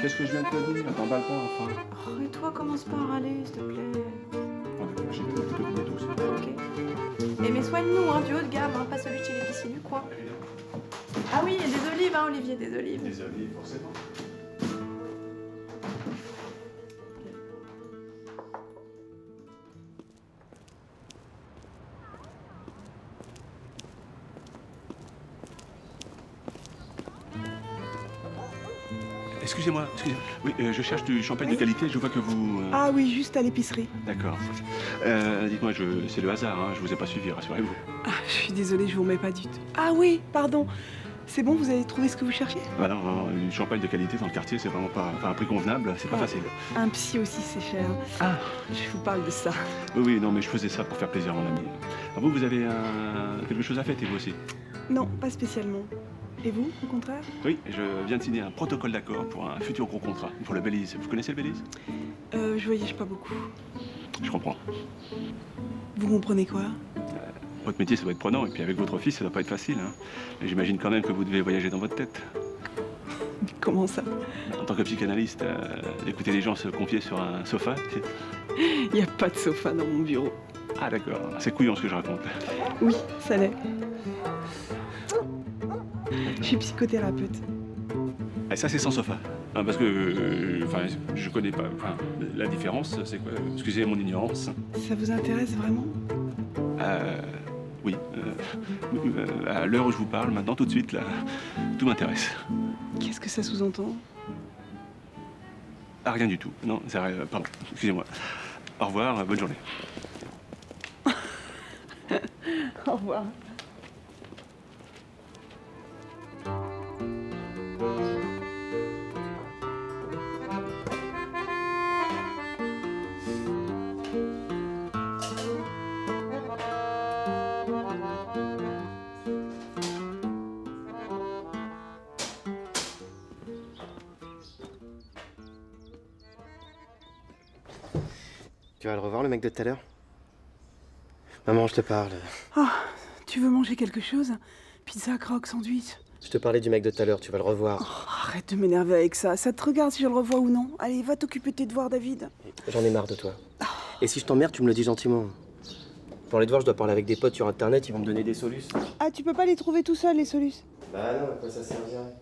Qu'est-ce que je viens de te dire? T'emballes pas, enfin. Oh, et toi, commence pas à râler, s'il te plaît. Oh, d'accord, j'ai un petit peu de douce. Ok. Mais soigne-nous, hein, du haut de gamme, hein, pas celui de chez l'épicier du coin. Ah oui, et des olives, hein, Olivier, des olives. Des olives, forcément. Excusez-moi. Oui, je cherche du champagne de qualité, je vois que vous... Ah oui, juste à l'épicerie. D'accord. Dites-moi, c'est le hasard, hein, je vous ai pas suivi, rassurez-vous. Ah, je suis désolée, je vous remets pas du tout. Ah oui, pardon. C'est bon, vous avez trouvé ce que vous cherchiez? Bah non, du champagne de qualité dans le quartier, c'est vraiment pas... Enfin, un prix convenable, c'est pas facile. Un psy aussi, c'est cher. Ah. Je vous parle de ça. Oui, non, mais je faisais ça pour faire plaisir à mon ami. Ah, vous avez quelque chose à fêter, vous aussi? Non, pas spécialement. Et vous, au contraire? Oui, je viens de signer un protocole d'accord pour un futur gros contrat, pour le Belize. Vous connaissez le Belize? Je voyage pas beaucoup. Je comprends. Vous comprenez quoi? Votre métier, ça doit être prenant, et puis avec votre fils, ça doit pas être facile. Hein. Mais j'imagine quand même que vous devez voyager dans votre tête. Comment ça? En tant que psychanalyste, écouter les gens se confier sur un sofa. Il n'y a pas de sofa dans mon bureau. Ah d'accord, c'est couillon ce que je raconte. Oui, ça l'est. Je suis psychothérapeute. Et ça, c'est sans sofa. Hein, parce que, enfin, je connais pas. Enfin, la différence, c'est quoi? Excusez mon ignorance. Ça vous intéresse vraiment? Oui. À l'heure où je vous parle, maintenant, tout de suite, là, tout m'intéresse. Qu'est-ce que ça sous-entend? Ah, rien du tout. Non, c'est rien. Pardon, excusez-moi. Au revoir, bonne journée. Au revoir. Tu vas le revoir, le mec de tout à l'heure? Maman, je te parle. Ah, tu veux manger quelque chose? Pizza, croque, sandwich? Je te parlais du mec de tout à l'heure, tu vas le revoir. Oh, arrête de m'énerver avec ça. Ça te regarde si je le revois ou non. Allez, va t'occuper de tes devoirs, David. J'en ai marre de toi. Et si je t'emmerde, tu me le dis gentiment. Pour les devoirs, je dois parler avec des potes sur internet, ils vont me donner des solutions. Ah, tu peux pas les trouver tout seul, les solutions? Bah non, à quoi ça servirait?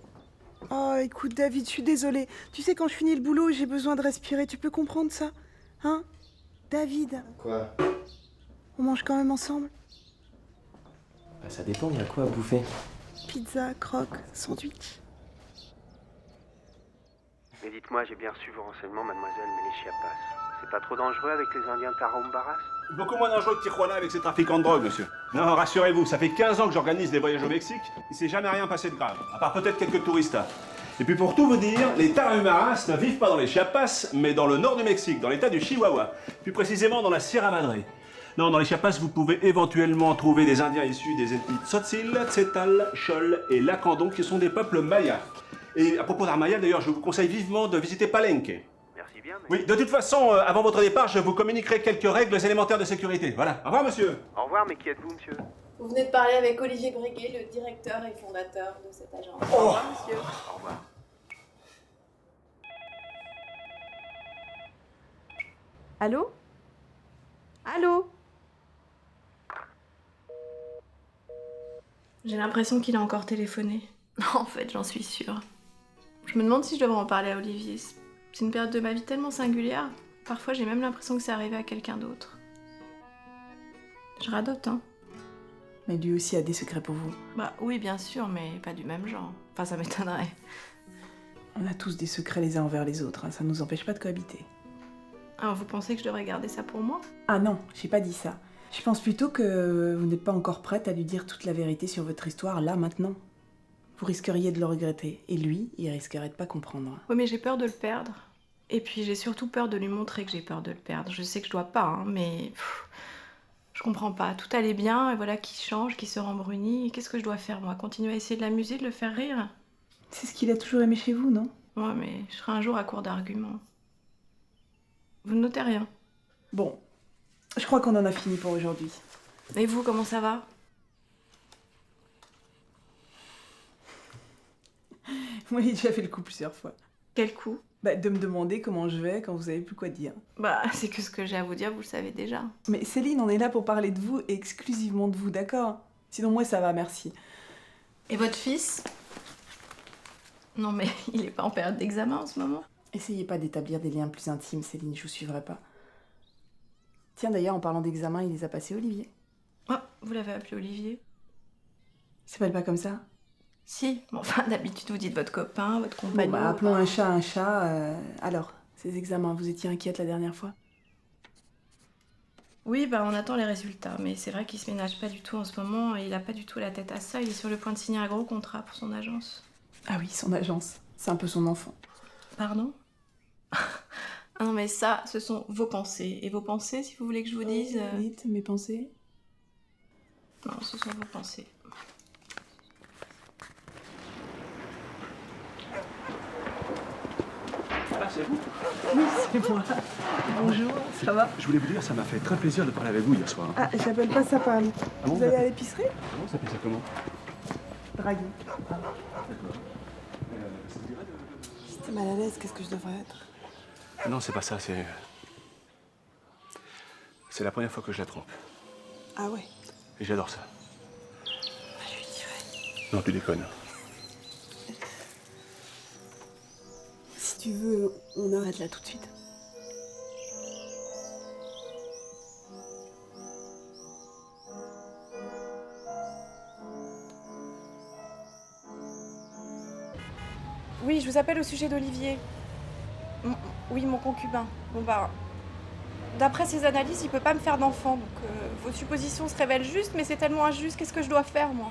Oh, écoute, David, je suis désolée. Tu sais, quand je finis le boulot, j'ai besoin de respirer. Tu peux comprendre ça? Hein? David, Quoi? on mange quand même ensemble? Bah ça dépend, il y a quoi à bouffer? Pizza, croque, sandwich. Mais dites-moi, j'ai bien reçu vos renseignements, mademoiselle, mais les Chiapas, c'est pas trop dangereux avec les Indiens Tarahumbaras? Beaucoup moins dangereux que Tijuana avec ses trafiquants de drogue, monsieur. Non, rassurez-vous, ça fait 15 ans que j'organise des voyages au Mexique. Il s'est jamais rien passé de grave, à part peut-être quelques touristas. Et puis pour tout vous dire, les Tarahumaras ne vivent pas dans les Chiapas, mais dans le nord du Mexique, dans l'état du Chihuahua. Plus précisément dans la Sierra Madre. Non, dans les Chiapas, vous pouvez éventuellement trouver des Indiens issus des ethnies Tzotzil, Tzetal, Chol et Lacandon, qui sont des peuples mayas. Et à propos d'art maya, d'ailleurs, je vous conseille vivement de visiter Palenque. Merci bien, mais... Oui, de toute façon, avant votre départ, je vous communiquerai quelques règles élémentaires de sécurité. Voilà. Au revoir, monsieur. Au revoir, mais qui êtes-vous, monsieur? Vous venez de parler avec Olivier Breguet, le directeur et fondateur de cette agence. Au revoir, monsieur. Au revoir. Allô? Allô? J'ai l'impression qu'il a encore téléphoné. En fait, j'en suis sûre. Je me demande si je devrais en parler à Olivier. C'est une période de ma vie tellement singulière. Parfois, j'ai même l'impression que c'est arrivé à quelqu'un d'autre. Je radote, hein. Mais lui aussi a des secrets pour vous. Bah oui, bien sûr, mais pas du même genre. Enfin, ça m'étonnerait. On a tous des secrets les uns envers les autres, hein. Ça ne nous empêche pas de cohabiter. Alors, vous pensez que je devrais garder ça pour moi? Ah non, j'ai pas dit ça. Je pense plutôt que vous n'êtes pas encore prête à lui dire toute la vérité sur votre histoire, là, maintenant. Vous risqueriez de le regretter. Et lui, il risquerait de pas comprendre. Oui, mais j'ai peur de le perdre. Et puis, j'ai surtout peur de lui montrer que j'ai peur de le perdre. Je sais que je dois pas, hein, mais... je comprends pas. Tout allait bien, et voilà qu'il change, qu'il se rembrunit. Qu'est-ce que je dois faire, moi? Continuer à essayer de l'amuser, de le faire rire? C'est ce qu'il a toujours aimé chez vous, non? Ouais, mais je serai un jour à court d'arguments. Vous ne notez rien? Bon, je crois qu'on en a fini pour aujourd'hui. Et vous, comment ça va? Moi, j'ai déjà fait le coup plusieurs fois. Quel coup? Bah, de me demander comment je vais quand vous avez plus quoi dire. Bah, c'est que ce que j'ai à vous dire, vous le savez déjà. Mais Céline, on est là pour parler de vous et exclusivement de vous, d'accord? Sinon, moi, ça va, merci. Et votre fils? Non mais il est pas en période d'examen en ce moment. Essayez pas d'établir des liens plus intimes, Céline, je vous suivrai pas. Tiens, d'ailleurs, en parlant d'examen, il les a passés, Olivier. Oh, vous l'avez appelé Olivier? Il s'appelle pas comme ça? Si, bon, enfin d'habitude vous dites votre copain, votre Bon, compagnon. bah, appelons un chat un chat. Alors, ces examens, vous étiez inquiète la dernière fois? Oui, bah on attend les résultats, mais c'est vrai qu'il se ménage pas du tout en ce moment et il a pas du tout la tête à ça. Il est sur le point de signer un gros contrat pour son agence. Ah oui, son agence. C'est un peu son enfant. Pardon? Ah non mais ça, ce sont vos pensées. Et vos pensées, si vous voulez que je vous dise... Dites mes pensées. Non, ce sont vos pensées. Ah, c'est vous? Oui, c'est moi. Bonjour, ça va? Je voulais vous dire, ça m'a fait très plaisir de parler avec vous hier soir. Ah, j'appelle pas ça parler. bon, Vous allez à l'épicerie? Comment ça s'appelle ça comment? Draguer. Si t'es mal à l'aise, qu'est-ce que je devrais être? Non, c'est pas ça, c'est... C'est la première fois que je la trompe. Ah ouais? Et j'adore ça. Je lui dirais. Non, tu déconnes. Si tu veux, on arrête là tout de suite. Oui, je vous appelle au sujet d'Olivier. Oui, mon concubin. Bon bah... D'après ses analyses, il peut pas me faire d'enfant, donc vos suppositions se révèlent justes, mais c'est tellement injuste, qu'est-ce que je dois faire, moi?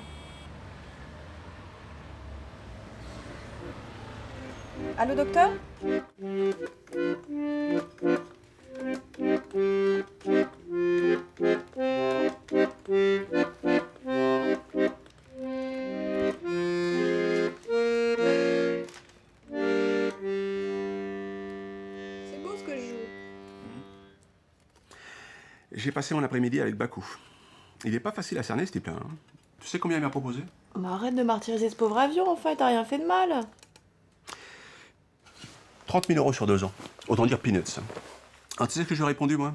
Allô, docteur? C'est beau ce que je joue. J'ai passé mon après-midi avec Bakou. Il est pas facile à cerner, ce type-là. Hein. Tu sais combien il m'a proposé? Bah arrête de martyriser ce pauvre avion, en fait, t'as rien fait de mal. 30 000 euros sur 2 ans. Autant dire peanuts. Hein. Alors, tu sais ce que j'ai répondu, moi?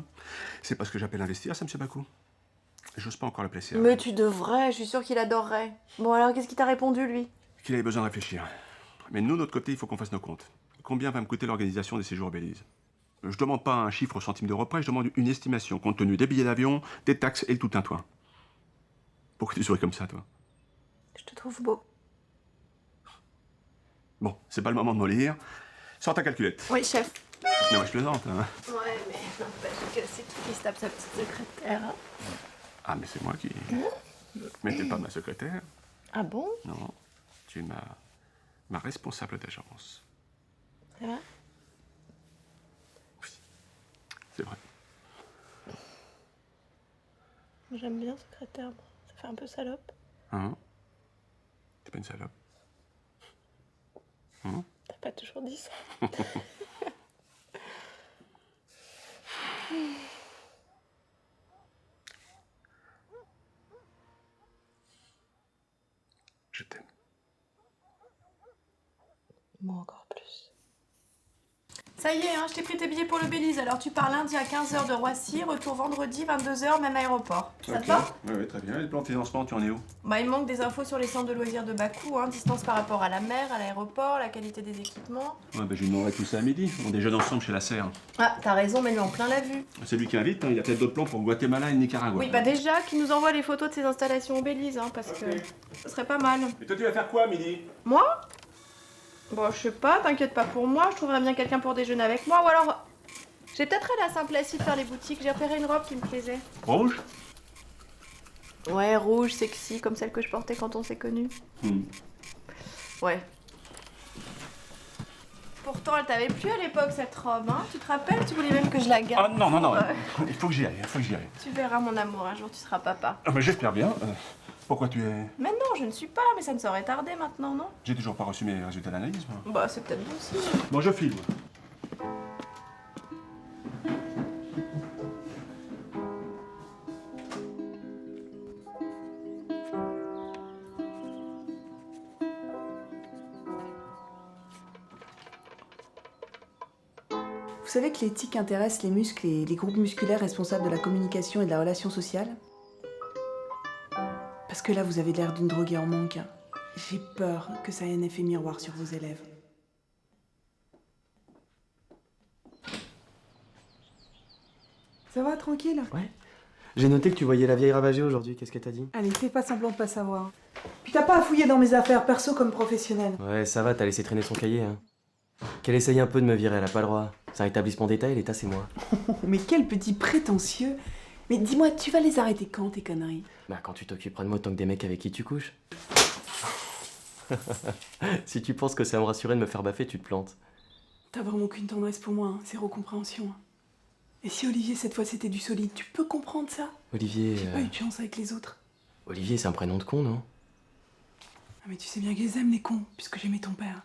C'est pas ce que j'appelle investir, ça, monsieur Bakou. J'ose pas encore le placer. Mais tu devrais, je suis sûre qu'il adorerait. Bon alors, qu'est-ce qu'il t'a répondu, lui? Qu'il avait besoin de réfléchir. Mais nous, de notre côté, il faut qu'on fasse nos comptes. Combien va me coûter l'organisation des séjours à Belize? Je demande pas un chiffre au centime d'euro près, je demande une estimation, compte tenu des billets d'avion, des taxes et le tout un toit. Pourquoi tu souris comme ça, toi? Je te trouve beau. Bon, c'est pas le moment de me lire. Sors ta calculette. Oui, chef. Non, mais je plaisante, hein. Ouais, mais n'empêche que c'est qui se tape sa petite secrétaire. Ah, mais c'est moi qui... Mais t'es pas ma secrétaire. Ah bon? Non, tu es ma responsable d'agence. C'est vrai? Oui, c'est vrai. J'aime bien secrétaire, moi. Ça fait un peu salope. Hein? T'es pas une salope. Hein? T'as pas toujours dit ça. Je t'aime. Moi encore plus. Ça y est, hein, je t'ai pris tes billets pour le Belize. Alors tu pars lundi à 15h de Roissy, retour vendredi 22h, même aéroport. Ça te va? Oui, très bien. Et le plan de financement, tu en es où? Bah, il manque des infos sur les centres de loisirs de Bakou, hein, distance par rapport à la mer, à l'aéroport, la qualité des équipements. Ouais, ben, je lui demanderai tout ça à midi. On déjeune ensemble chez la serre. Ah, t'as raison, mais lui en plein la vue. C'est lui qui invite, hein. Il a peut-être d'autres plans pour Guatemala et le Nicaragua. Oui, bah déjà, qu'il nous envoie les photos de ses installations au Belize, hein, parce que ce serait pas mal. Et toi, tu vas faire quoi à midi? Moi? Bon, je sais pas, t'inquiète pas pour moi, je trouverai bien quelqu'un pour déjeuner avec moi, ou alors... J'ai peut-être allé à Saint-Placide faire les boutiques, j'ai repéré une robe qui me plaisait. Rouge? Ouais, rouge, sexy, comme celle que je portais quand on s'est connus. Ouais. Pourtant, elle t'avait plu à l'époque, cette robe, hein? Tu te rappelles? Tu voulais même que je la Ah garde. non, non, non. Ouais. Il faut que j'y aille, il faut que j'y aille. Tu verras, mon amour, un jour tu seras papa. Ah, mais j'espère bien. Pourquoi tu es... Mais non, je ne suis pas, mais ça ne saurait tarder maintenant, non? J'ai toujours pas reçu mes résultats d'analyse, moi. Bah, c'est peut-être bon signe. Bon, je file, moi. Vous savez que l'éthique intéresse les muscles et les groupes musculaires responsables de la communication et de la relation sociale? Parce que là, vous avez l'air d'une droguée en manque. Hein. J'ai peur que ça ait un effet miroir sur vos élèves. Ça va, tranquille? Ouais. J'ai noté que tu voyais la vieille ravagée aujourd'hui, qu'est-ce qu'elle t'a dit? Allez, fais pas semblant de pas savoir. Puis t'as pas à fouiller dans mes affaires, perso comme professionnel. Ouais, ça va, t'as laissé traîner son cahier, hein. Qu'elle essaye un peu de me virer, elle a pas le droit. C'est un établissement d'État et l'État c'est moi. Mais quel petit prétentieux. Mais dis-moi, tu vas les arrêter quand, tes conneries? Bah quand tu t'occuperas de moi tant que des mecs avec qui tu couches. Si tu penses que ça va me rassurer de me faire baffer, tu te plantes. T'as vraiment qu'une tendresse pour moi, hein. Zéro compréhension. Hein. Et si Olivier, cette fois, c'était du solide, tu peux comprendre ça? Olivier... J'ai pas eu de chance avec les autres. Olivier, c'est un prénom de con, non? Ah mais tu sais bien qu'ils aiment les cons, puisque j'aimais ton père.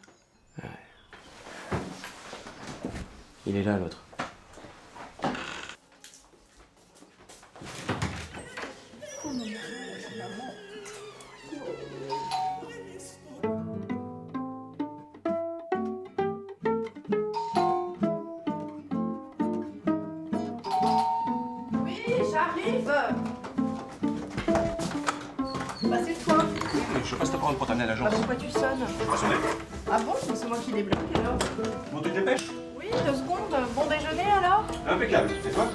Il est là, l'autre. Oui, j'arrive. Bah c'est toi. Je passe ta parole pour t'amener à Ah l'agence. pourquoi tu sonnes? Pas sonner. Ah bon? C'est moi qui débloque alors. Bon, tu te dépêches? Oui, 2 secondes. Bon déjeuner alors? Impeccable. Et toi?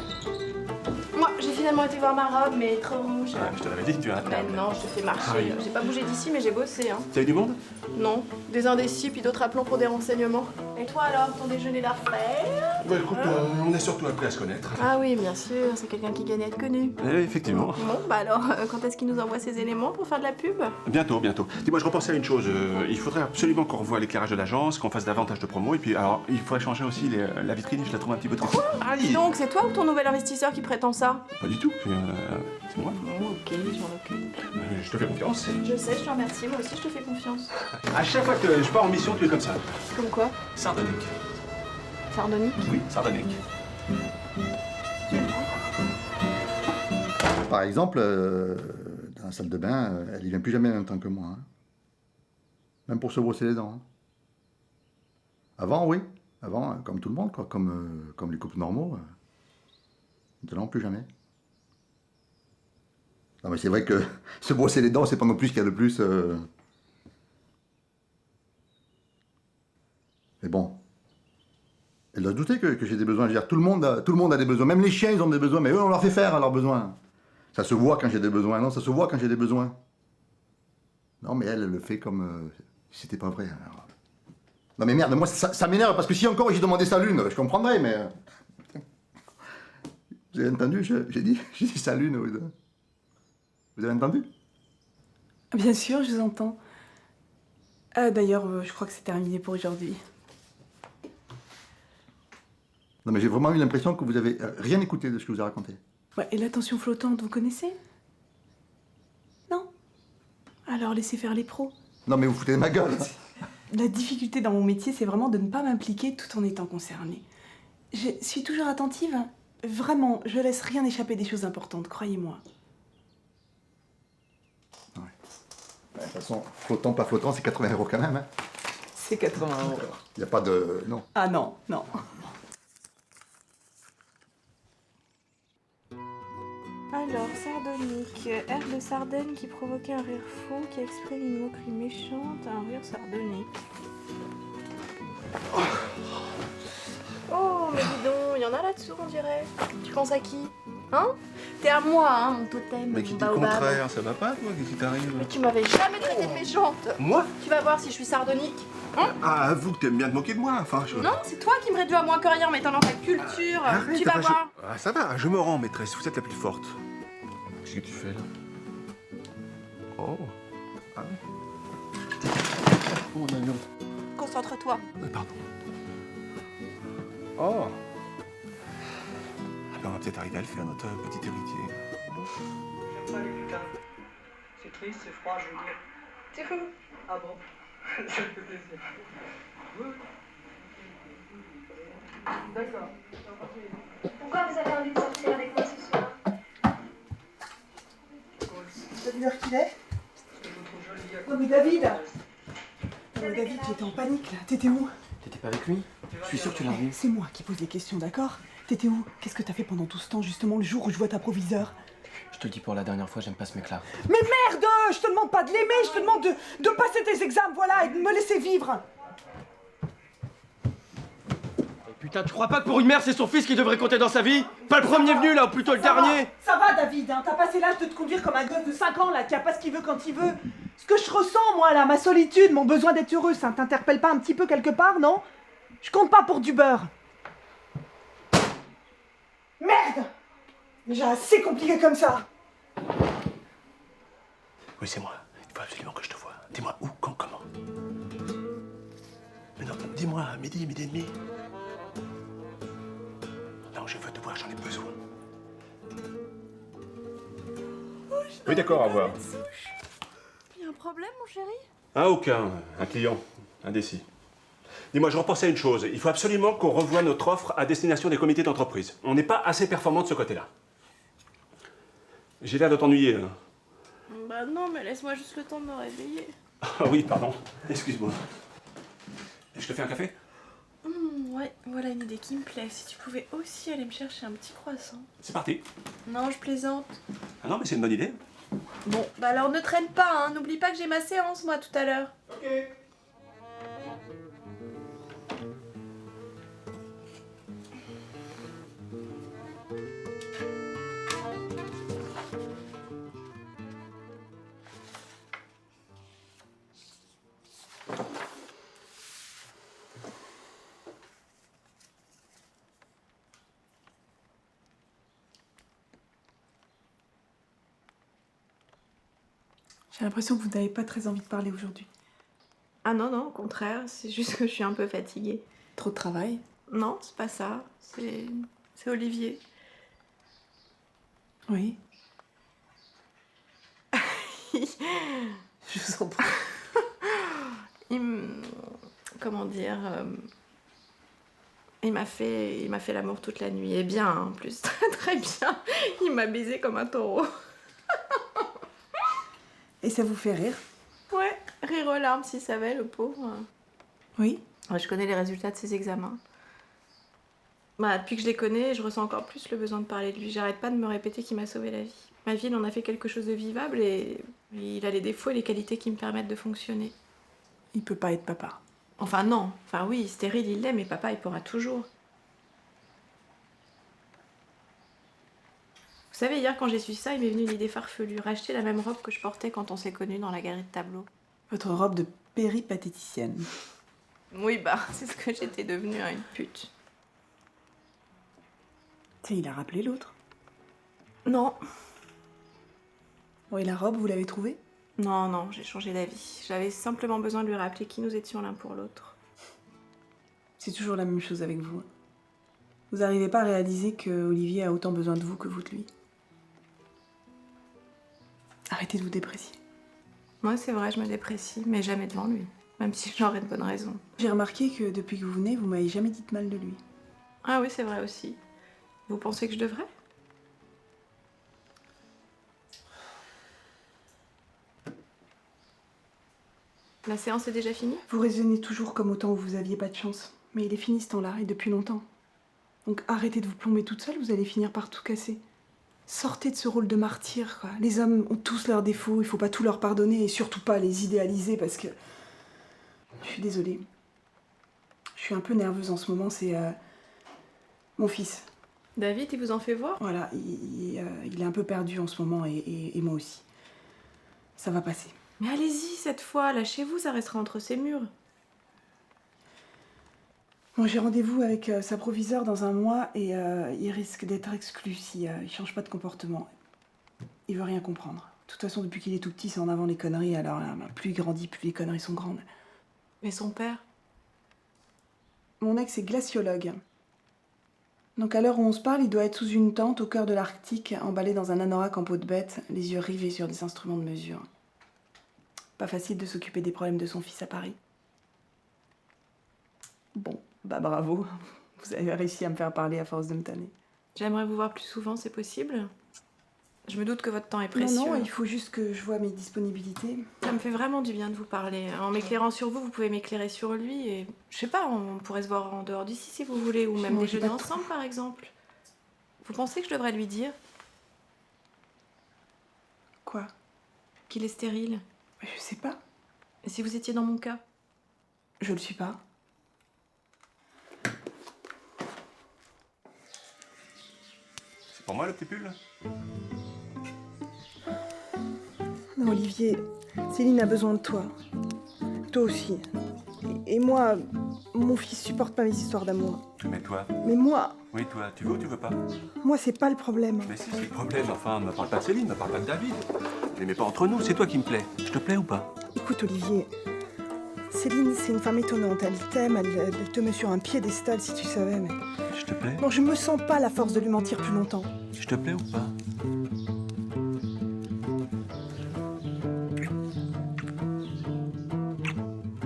Moi, j'ai finalement été voir ma robe, mais trop rouge. Je te l'avais dit, tu as un Mais non, je te fais marcher. Ah oui. J'ai pas bougé d'ici, mais j'ai bossé, hein. T'as eu du monde? Non, des indécis, puis d'autres appelants pour des renseignements. Et toi alors, ton déjeuner d'affaires? Bah écoute, on est surtout appris à se connaître. Ah oui, bien sûr, c'est quelqu'un qui gagne à être connu. Effectivement. Bon, bah alors, quand est-ce qu'il nous envoie ces éléments pour faire de la pub? Bientôt, bientôt. Dis-moi, je repensais à une chose. Il faudrait absolument qu'on revoie l'éclairage de l'agence, qu'on fasse davantage de promos. Et puis, alors, il faudrait changer aussi la vitrine. Je la trouve un petit peu triste. Ah, Dis donc, c'est toi ou ton nouvel investisseur qui prétend ça? Pas du tout. C'est moi. Bon, ok, je m'en occupe. Je te fais confiance. Je sais, je te remercie, moi aussi je te fais confiance. À chaque fois que je pars en mission, tu es comme ça. Comme quoi? Sardonique. Sardonique? Oui, sardonique. Par exemple, dans la salle de bain, elle y vient plus jamais en même temps que moi. Hein. Même pour se brosser les dents. Hein. Avant, oui. Avant, comme tout le monde, quoi. Comme les couples normaux. Maintenant, plus jamais. Non, mais c'est vrai que se brosser les dents, c'est pas non plus ce qu'il y a de plus. Mais bon. Elle doit se douter que j'ai des besoins. Je veux dire, tout le monde a des besoins. Même les chiens, ils ont des besoins. Mais eux, on leur fait faire à leurs besoins. Ça se voit quand j'ai des besoins. Non, ça se voit quand j'ai des besoins. Non, mais elle le fait comme si c'était pas vrai. Alors... Non, mais merde, moi, ça m'énerve. Parce que si encore j'ai demandé sa lune, je comprendrais, mais... Vous avez entendu? J'ai dit sa lune. Vous avez entendu? Bien sûr, je vous entends. D'ailleurs, je crois que c'est terminé pour aujourd'hui. Non, mais j'ai vraiment eu l'impression que vous avez rien écouté de ce que je vous ai raconté. Ouais, et l'attention flottante, vous connaissez? Non? Alors laissez faire les pros. Non, mais vous foutez de ma gueule. La difficulté dans mon métier, c'est vraiment de ne pas m'impliquer tout en étant concernée. Je suis toujours attentive. Vraiment, je laisse rien échapper des choses importantes, croyez-moi. Ouais. De toute façon, flottant, pas flottant, c'est 80 € quand même. Hein. C'est 80 €. Il n'y a pas de... Non. Ah non, non. Alors, sardonique. Air de Sardaigne qui provoquait un rire fou, qui exprime une moquerie méchante, un rire sardonique. Oh, mais dis donc, il y en a là-dessous, on dirait. Tu penses à qui? Hein? T'es à moi, hein, mon totem, Mais mon qui dit le baobab. contraire, ça va pas, toi? Qu'est-ce qui t'arrive? Mais tu m'avais jamais traité de méchante. Moi? Tu vas voir si je suis sardonique. Ah, avoue que t'aimes bien te moquer de moi, enfin. Non, c'est toi qui me réduis à moins que rien en mettant dans ta culture. Arrête, Tu vas enfin, voir. Ah, ça va, je me rends, maîtresse, vous êtes la plus forte. Qu'est-ce que tu fais, là? Oh. Ah. Oh, mon avion. Concentre-toi. Pardon. Oh. Ah ben, on va peut-être arriver à le faire, notre petit héritier. J'aime pas les putains. C'est triste, c'est froid, je veux dire. C'est fou. Ah bon? Ça me fait plaisir. Oui. D'accord. Pourquoi vous avez envie de sortir avec moi ce soir? T'as vu l'heure qu'il est? Parce que je vous trouve jolie. Non mais David! Non mais David, j'étais en panique là. T'étais où? T'étais pas avec lui? Tu vas Je suis sûr que tu l'as revu. C'est moi qui pose les questions, d'accord? T'étais où? Qu'est-ce que t'as fait pendant tout ce temps, justement, le jour où je vois ta proviseure? Je te le dis pour la dernière fois, j'aime pas ce mec-là. Mais merde! Je te demande pas de l'aimer, je te demande de passer tes examens, voilà, et de me laisser vivre! Putain, tu crois pas que pour une mère, c'est son fils qui devrait compter dans sa vie? Pas le premier venu, là, ou plutôt le dernier? Ça va, David, hein, t'as passé l'âge de te conduire comme un gosse de 5 ans, là, qui a pas ce qu'il veut quand il veut. Ce que je ressens, moi, là, ma solitude, mon besoin d'être heureux, ça t'interpelle pas un petit peu quelque part, non? Je compte pas pour du beurre. Merde! Déjà assez compliqué comme ça. Oui, c'est moi. Il faut absolument que je te voie. Dis-moi où, quand, comment. Mais non, dis-moi, à midi, midi et demi. Non, je veux te voir, j'en ai besoin. Oui, d'accord, au revoir. Il y a un problème, mon chéri? Ah, aucun. Un client. Indécis. Dis-moi, je repensais à une chose. Il faut absolument qu'on revoie notre offre à destination des comités d'entreprise. On n'est pas assez performant de ce côté-là. J'ai l'air de t'ennuyer, là. Bah non, mais laisse-moi juste le temps de me réveiller. Ah oui, pardon. Excuse-moi. Je te fais un café? Ouais, voilà une idée qui me plaît. Si tu pouvais aussi aller me chercher un petit croissant. C'est parti. Non, je plaisante. Ah non, mais c'est une bonne idée. Bon, bah alors ne traîne pas, hein. N'oublie pas que j'ai ma séance, moi, tout à l'heure. Ok. J'ai l'impression que vous n'avez pas très envie de parler aujourd'hui. Ah non, non, au contraire, c'est juste que je suis un peu fatiguée. Trop de travail? Non, c'est pas ça. C'est Olivier. Oui. Je vous en prie. Comment dire il m'a fait l'amour toute la nuit. Et bien, en plus. Très très bien. Il m'a baisé comme un taureau. Et ça vous fait rire? Ouais, rire aux larmes s'il savait, le pauvre. Oui. Ouais, je connais les résultats de ses examens. Bah, depuis que je les connais, je ressens encore plus le besoin de parler de lui. J'arrête pas de me répéter qu'il m'a sauvé la vie. Ma vie, il en a fait quelque chose de vivable et il a les défauts et les qualités qui me permettent de fonctionner. Il peut pas être papa. Enfin non, enfin oui, stérile il l'est, mais papa il pourra toujours. Vous savez, hier quand j'ai su ça, il m'est venu une idée farfelue. Racheter la même robe que je portais quand on s'est connus dans la galerie de tableaux. Votre robe de péripatéticienne. Oui bah, c'est ce que j'étais devenue, hein, une pute. Tiens, il a rappelé l'autre. Non. Bon, et la robe, vous l'avez trouvée? Non, non, j'ai changé d'avis. J'avais simplement besoin de lui rappeler qui nous étions l'un pour l'autre. C'est toujours la même chose avec vous. Vous n'arrivez pas à réaliser que Olivier a autant besoin de vous que vous de lui. Arrêtez de vous déprécier. Moi, c'est vrai, je me déprécie, mais jamais devant lui. Même si j'aurais de bonnes raisons. J'ai remarqué que depuis que vous venez, vous m'avez jamais dit de mal de lui. Ah oui, c'est vrai aussi. Vous pensez que je devrais? La séance est déjà finie? Vous raisonnez toujours comme au temps où vous aviez pas de chance. Mais il est fini ce temps-là, et depuis longtemps. Donc arrêtez de vous plomber toute seule, vous allez finir par tout casser. Sortez de ce rôle de martyr, quoi. Les hommes ont tous leurs défauts, il faut pas tout leur pardonner, et surtout pas les idéaliser, parce que... Je suis désolée. Je suis un peu nerveuse en ce moment, c'est... mon fils. David, il vous en fait voir? Voilà, il est un peu perdu en ce moment, et moi aussi. Ça va passer. Mais allez-y, cette fois, lâchez-vous, ça restera entre ces murs. Bon, j'ai rendez-vous avec sa proviseure dans un mois, et il risque d'être exclu si il change pas de comportement. Il veut rien comprendre. De toute façon, depuis qu'il est tout petit, c'est en avant les conneries, alors plus il grandit, plus les conneries sont grandes. Mais son père? Mon ex est glaciologue. Donc à l'heure où on se parle, il doit être sous une tente au cœur de l'Arctique, emballé dans un anorak en peau de bête, les yeux rivés sur des instruments de mesure. Pas facile de s'occuper des problèmes de son fils à Paris. Bon, bah bravo. Vous avez réussi à me faire parler à force de me tanner. J'aimerais vous voir plus souvent, c'est possible? Je me doute que votre temps est précieux. Non, il faut juste que je vois mes disponibilités. Ça me fait vraiment du bien de vous parler. En m'éclairant sur vous, vous pouvez m'éclairer sur lui et... Je sais pas, on pourrait se voir en dehors d'ici si vous voulez, ou même Non, j'ai déjeuner pas de ensemble par exemple. Vous pensez que je devrais lui dire Quoi? qu'il est stérile? Je sais pas. Et si vous étiez dans mon cas? Je le suis pas. C'est pour moi le petit pull? Non, Olivier, Céline a besoin de toi. Toi aussi. Et moi, mon fils supporte pas mes histoires d'amour. Mais toi? Mais moi, Oui, toi, tu veux ou tu veux pas? moi, c'est pas le problème. Mais si, c'est le problème. Enfin, me parle pas de Céline, me parle pas de David. Mais pas entre nous, c'est toi qui me plais. Je te plais ou pas? Écoute, Olivier, Céline, c'est une femme étonnante. Elle t'aime, elle te met sur un piédestal si tu savais, mais... Je te plais? Bon, je me sens pas la force de lui mentir plus longtemps. Je te plais ou pas?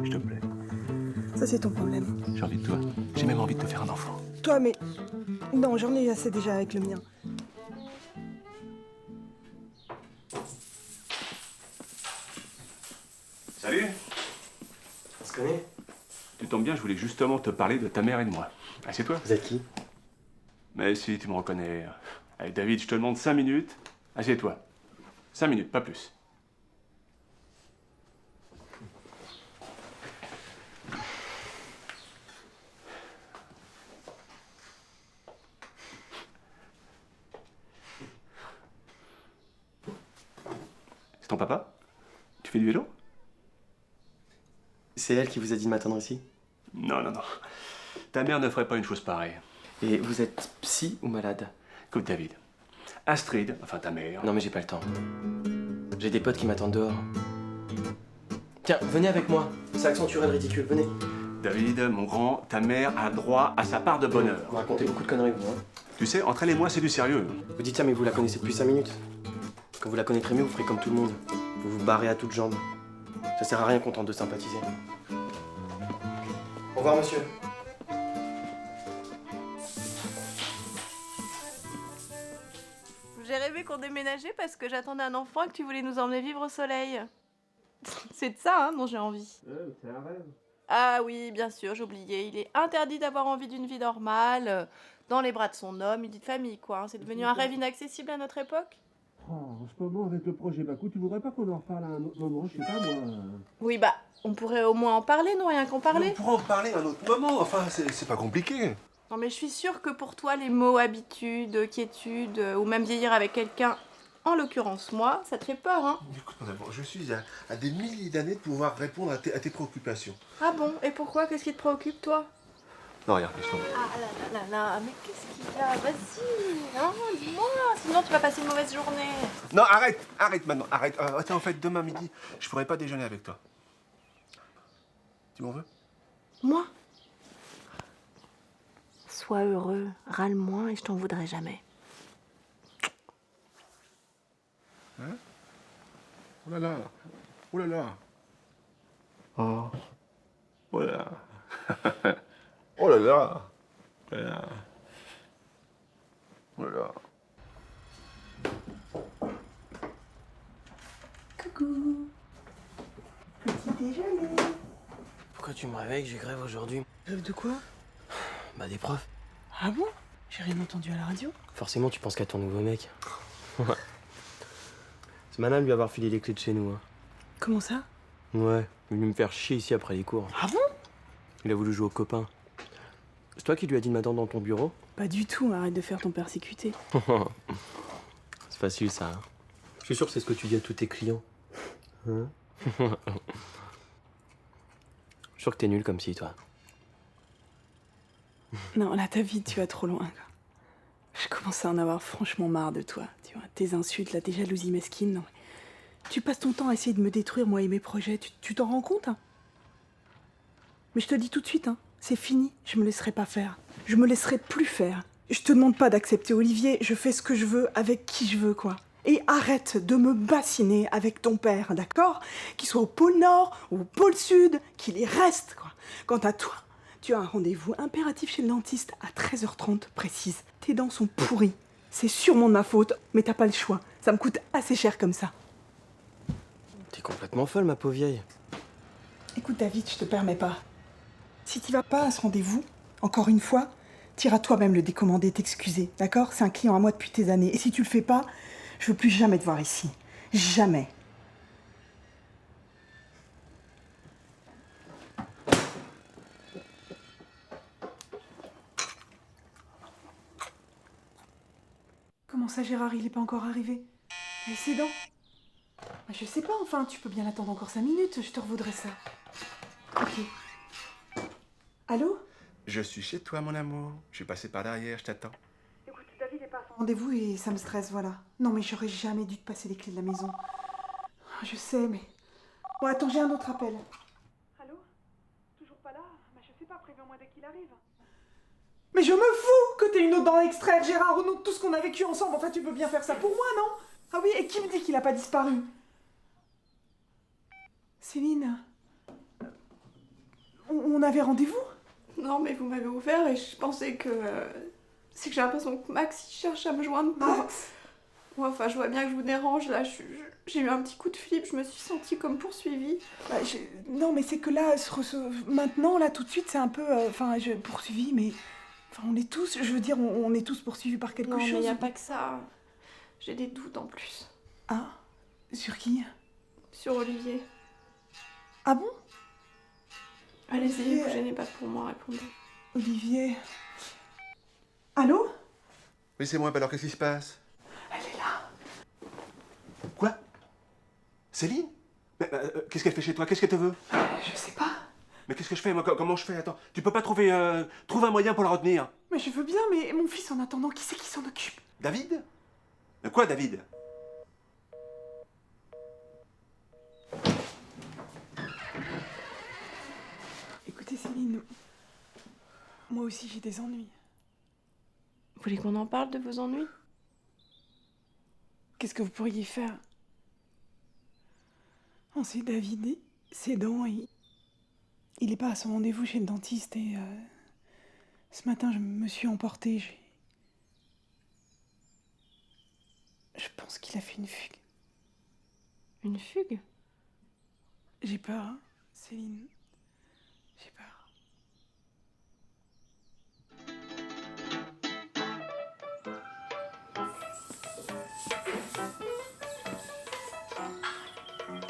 Je te plais. Ça, c'est ton problème. J'ai envie de toi. J'ai même envie de te faire un enfant. Toi, mais... Non, j'en ai assez déjà avec le mien. Salut! On se connaît? Tu tombes bien, je voulais justement te parler de ta mère et de moi. Assieds-toi. Vous êtes qui? Mais si, tu me reconnais. Allez, David, je te demande 5 minutes. Assieds-toi. 5 minutes, pas plus. C'est ton papa? Tu fais du vélo? C'est elle qui vous a dit de m'attendre ici? Non, non, non. Ta mère ne ferait pas une chose pareille. Et vous êtes psy ou malade? Écoute, David. Astrid, enfin ta mère... Non mais j'ai pas le temps. J'ai des potes qui m'attendent dehors. Tiens, venez avec moi. Ça accentuerait le ridicule, venez. David, mon grand, ta mère a droit à sa part de bonheur. Vous racontez beaucoup de conneries, vous, hein. Tu sais, entre elle et moi, c'est du sérieux. Vous dites ça, mais vous la connaissez depuis 5 minutes. Quand vous la connaîtrez mieux, vous ferez comme tout le monde. Vous vous barrez à toutes jambes. Ça sert à rien qu'on tente de sympathiser. Au revoir, monsieur. J'ai rêvé qu'on déménageait parce que j'attendais un enfant et que tu voulais nous emmener vivre au soleil. C'est de ça, hein, dont j'ai envie. C'est un rêve. Ah oui, bien sûr, j'oubliais. Il est interdit d'avoir envie d'une vie normale, dans les bras de son homme, une vie de famille, quoi. Hein. C'est devenu un rêve inaccessible à notre époque. Oh, en ce moment, avec le projet Bakou, tu voudrais pas qu'on en reparle à un autre moment, je sais pas moi. Oui, bah, on pourrait au moins en parler, non, rien qu'en parler. On pourra en parler à un autre moment, enfin, c'est pas compliqué. Non, mais je suis sûre que pour toi, les mots habitude, quiétude, ou même vieillir avec quelqu'un, en l'occurrence moi, ça te fait peur, hein. Écoute, mon amour, je suis à des milliers d'années de pouvoir répondre à tes préoccupations. Ah bon? Et pourquoi? Qu'est-ce qui te préoccupe, toi? Non, regarde, laisse tomber. Ah là là là là, mais qu'est-ce qu'il y a? Vas-y, hein, dis-moi, sinon tu vas passer une mauvaise journée. Non, arrête maintenant, arrête. Attends, en fait, demain midi, je pourrais pas déjeuner avec toi. Tu m'en veux? Moi? Sois heureux, râle moins et je t'en voudrai jamais. Hein? Oh là là, oh là là. Oh. Oh là. Oh là là. Oh là là. Oh là là. Coucou. Petit déjeuner. Pourquoi tu me réveilles que j'ai grève aujourd'hui? Grève de quoi? Bah des profs. Ah bon? J'ai rien entendu à la radio. Forcément, tu penses qu'à ton nouveau mec. Ouais. C'est madame lui avoir filé les clés de chez nous, hein. Comment ça? Ouais, il est venu me faire chier ici après les cours. Ah bon? Il a voulu jouer au copain. C'est toi qui lui as dit de m'attendre dans ton bureau? Pas du tout, arrête de faire ton persécuté. C'est facile ça. Hein. Je suis sûr que c'est ce que tu dis à tous tes clients. Hein? Je suis sûr que t'es nul comme si, toi. Non, là, ta vie, tu vas trop loin, quoi. Je commence à en avoir franchement marre de toi, tu vois. Tes insultes, là, tes jalousies mesquines, non. Tu passes ton temps à essayer de me détruire, moi et mes projets. Tu t'en rends compte, hein? Mais je te dis tout de suite, hein, c'est fini. Je me laisserai pas faire. Je me laisserai plus faire. Je te demande pas d'accepter Olivier. Je fais ce que je veux, avec qui je veux, quoi. Et arrête de me bassiner avec ton père, d'accord? Qu'il soit au pôle Nord ou au pôle Sud, qu'il y reste, quoi. Quant à toi, tu as un rendez-vous impératif chez le dentiste à 13h30 précise. Tes dents sont pourries. C'est sûrement de ma faute, mais t'as pas le choix. Ça me coûte assez cher comme ça. T'es complètement folle, ma pauvre vieille. Écoute, David, je te permets pas. Si t'y vas pas à ce rendez-vous, encore une fois, t'iras toi-même le décommander, t'excuser, d'accord? C'est un client à moi depuis des années. Et si tu le fais pas, je veux plus jamais te voir ici. Jamais. Comment ça, Gérard, il est pas encore arrivé? Mais c'est dans. Bah, je sais pas, enfin, tu peux bien l'attendre encore 5 minutes, je te revaudrai ça. Ok. Allô? Je suis chez toi, mon amour. Je suis passé par derrière, je t'attends. Écoute, David est pas à son rendez-vous et ça me stresse, voilà. Non, mais j'aurais jamais dû te passer les clés de la maison. Je sais, mais... Bon, attends, j'ai un autre appel. Allô? Toujours pas là? Bah, je sais pas, préviens-moi dès qu'il arrive. Mais je me fous que t'aies une autre dent à extraire, Gérard, au nom de tout ce qu'on a vécu ensemble. Enfin, tu peux bien faire ça pour moi, non? Ah oui, et qui me dit qu'il a pas disparu? Céline? On avait rendez-vous? Non, mais vous m'avez ouvert et je pensais que... C'est que j'ai l'impression que Max, il cherche à me joindre pour... Max? Ouais, enfin, je vois bien que je vous dérange, là. J'ai eu un petit coup de flip, je me suis sentie comme poursuivie. Bah, non, mais c'est que là, maintenant, là, tout de suite, c'est un peu... poursuivi, mais... Enfin, on est tous... Je veux dire, on est tous poursuivis par quelque Non, chose. mais y a pas que ça. J'ai des doutes en plus. Ah? Sur qui? Sur Olivier. Ah bon? Allez-y, vous gênez pas pour moi, répondez. Olivier... Allô? Oui, c'est moi, bah alors qu'est-ce qui se passe? Elle est là. Quoi? Céline? Mais, qu'est-ce qu'elle fait chez toi? Qu'est-ce qu'elle te veut? Je sais pas. Mais qu'est-ce que je fais, moi? Comment je fais? Attends, tu peux pas trouver un moyen pour la retenir? Mais je veux bien, mais mon fils, en attendant, qui c'est qui s'en occupe? David? De quoi, David? Écoutez, Céline... Moi aussi, j'ai des ennuis. Vous voulez qu'on en parle de vos ennuis? Qu'est-ce que vous pourriez faire? On sait, David, ses dents, il est pas à son rendez-vous chez le dentiste et... ce matin, je me suis emportée, Je pense qu'il a fait une fugue. Une fugue? J'ai peur, hein, Céline. J'ai peur.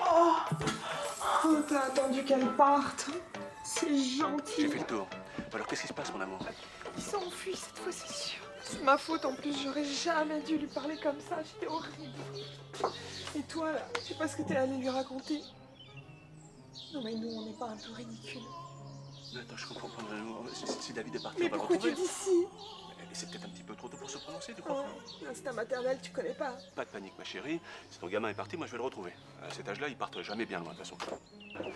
Oh, t'as attendu qu'elle parte. C'est gentil. J'ai fait le tour. Alors qu'est-ce qui se passe, mon amour? Il s'enfuit cette fois, c'est sûr. C'est ma faute en plus, j'aurais jamais dû lui parler comme ça, j'étais horrible. Et toi, là, je sais pas ce que t'es allé lui raconter. Non mais nous, on n'est pas un peu ridicules. Attends, je comprends pas, mon amour. Si David est parti, Mais on va le pourquoi tu retrouver. dis si? Mais c'est peut-être un petit peu trop tôt pour se prononcer, tu crois pas? L'instinct maternel, tu connais pas. Pas de panique, ma chérie. Si ton gamin est parti, moi je vais le retrouver. À cet âge-là, ils partent jamais bien loin, de toute façon.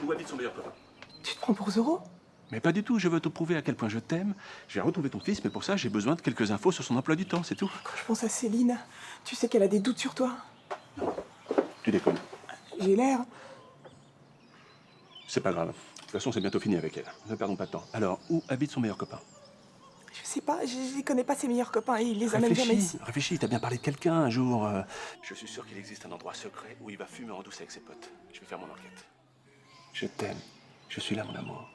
Où habite son meilleur copain? Tu te prends pour Zoro? Mais pas du tout, je veux te prouver à quel point je t'aime. Je vais retrouver ton fils, mais pour ça, j'ai besoin de quelques infos sur son emploi du temps, c'est tout. Quand je pense à Céline, tu sais qu'elle a des doutes sur toi. Tu déconnes. J'ai l'air. C'est pas grave. De toute façon, c'est bientôt fini avec elle. Ne perdons pas de temps. Alors, où habite son meilleur copain? Je sais pas, je connais pas ses meilleurs copains et il les amène jamais ici. Réfléchis, t'as bien parlé de quelqu'un un jour. Je suis sûr qu'il existe un endroit secret où il va fumer en douce avec ses potes. Je vais faire mon enquête. Je t'aime. Je suis là, mon amour.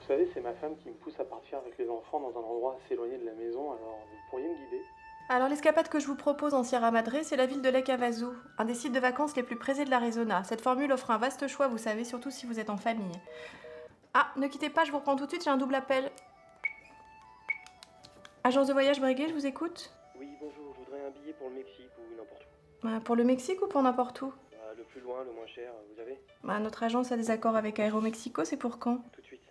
Vous savez, c'est ma femme qui me pousse à partir avec les enfants dans un endroit assez éloigné de la maison, alors vous pourriez me guider? Alors l'escapade que je vous propose en Sierra Madre, c'est la ville de Lake Havasu, un des sites de vacances les plus prisés de l'Arizona. Cette formule offre un vaste choix, vous savez, surtout si vous êtes en famille. Ah, ne quittez pas, je vous reprends tout de suite, j'ai un double appel. Agence de voyage Breguet, je vous écoute? Oui, bonjour, je voudrais un billet pour le Mexique ou n'importe où. Pour le Mexique ou pour n'importe où? Le plus loin, le moins cher, vous avez? Notre agence a des accords avec Aéromexico, c'est pour quand? Tout de suite.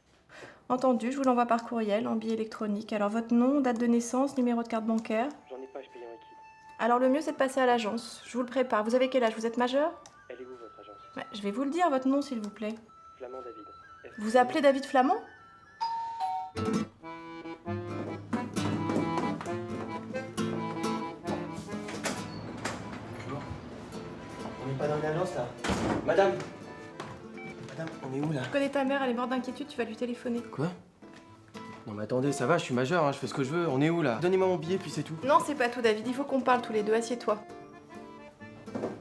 Entendu, je vous l'envoie par courriel, en billet électronique. Alors votre nom, date de naissance, numéro de carte bancaire? J'en ai pas, je paye en liquide. Alors le mieux c'est de passer à l'agence, je vous le prépare. Vous avez quel âge? Vous êtes majeur? Elle est où, votre agence? Je vais vous le dire, votre nom s'il vous plaît. Flamand David. Vous appelez David Flamand? On n'est pas dans une agence, là? Madame, on est où, là? Je connais ta mère, elle est morte d'inquiétude, tu vas lui téléphoner. Quoi? Non mais attendez, ça va, je suis majeur, hein, je fais ce que je veux. On est où là? Donnez-moi mon billet puis c'est tout. Non, c'est pas tout, David. Il faut qu'on parle tous les deux. Assieds-toi.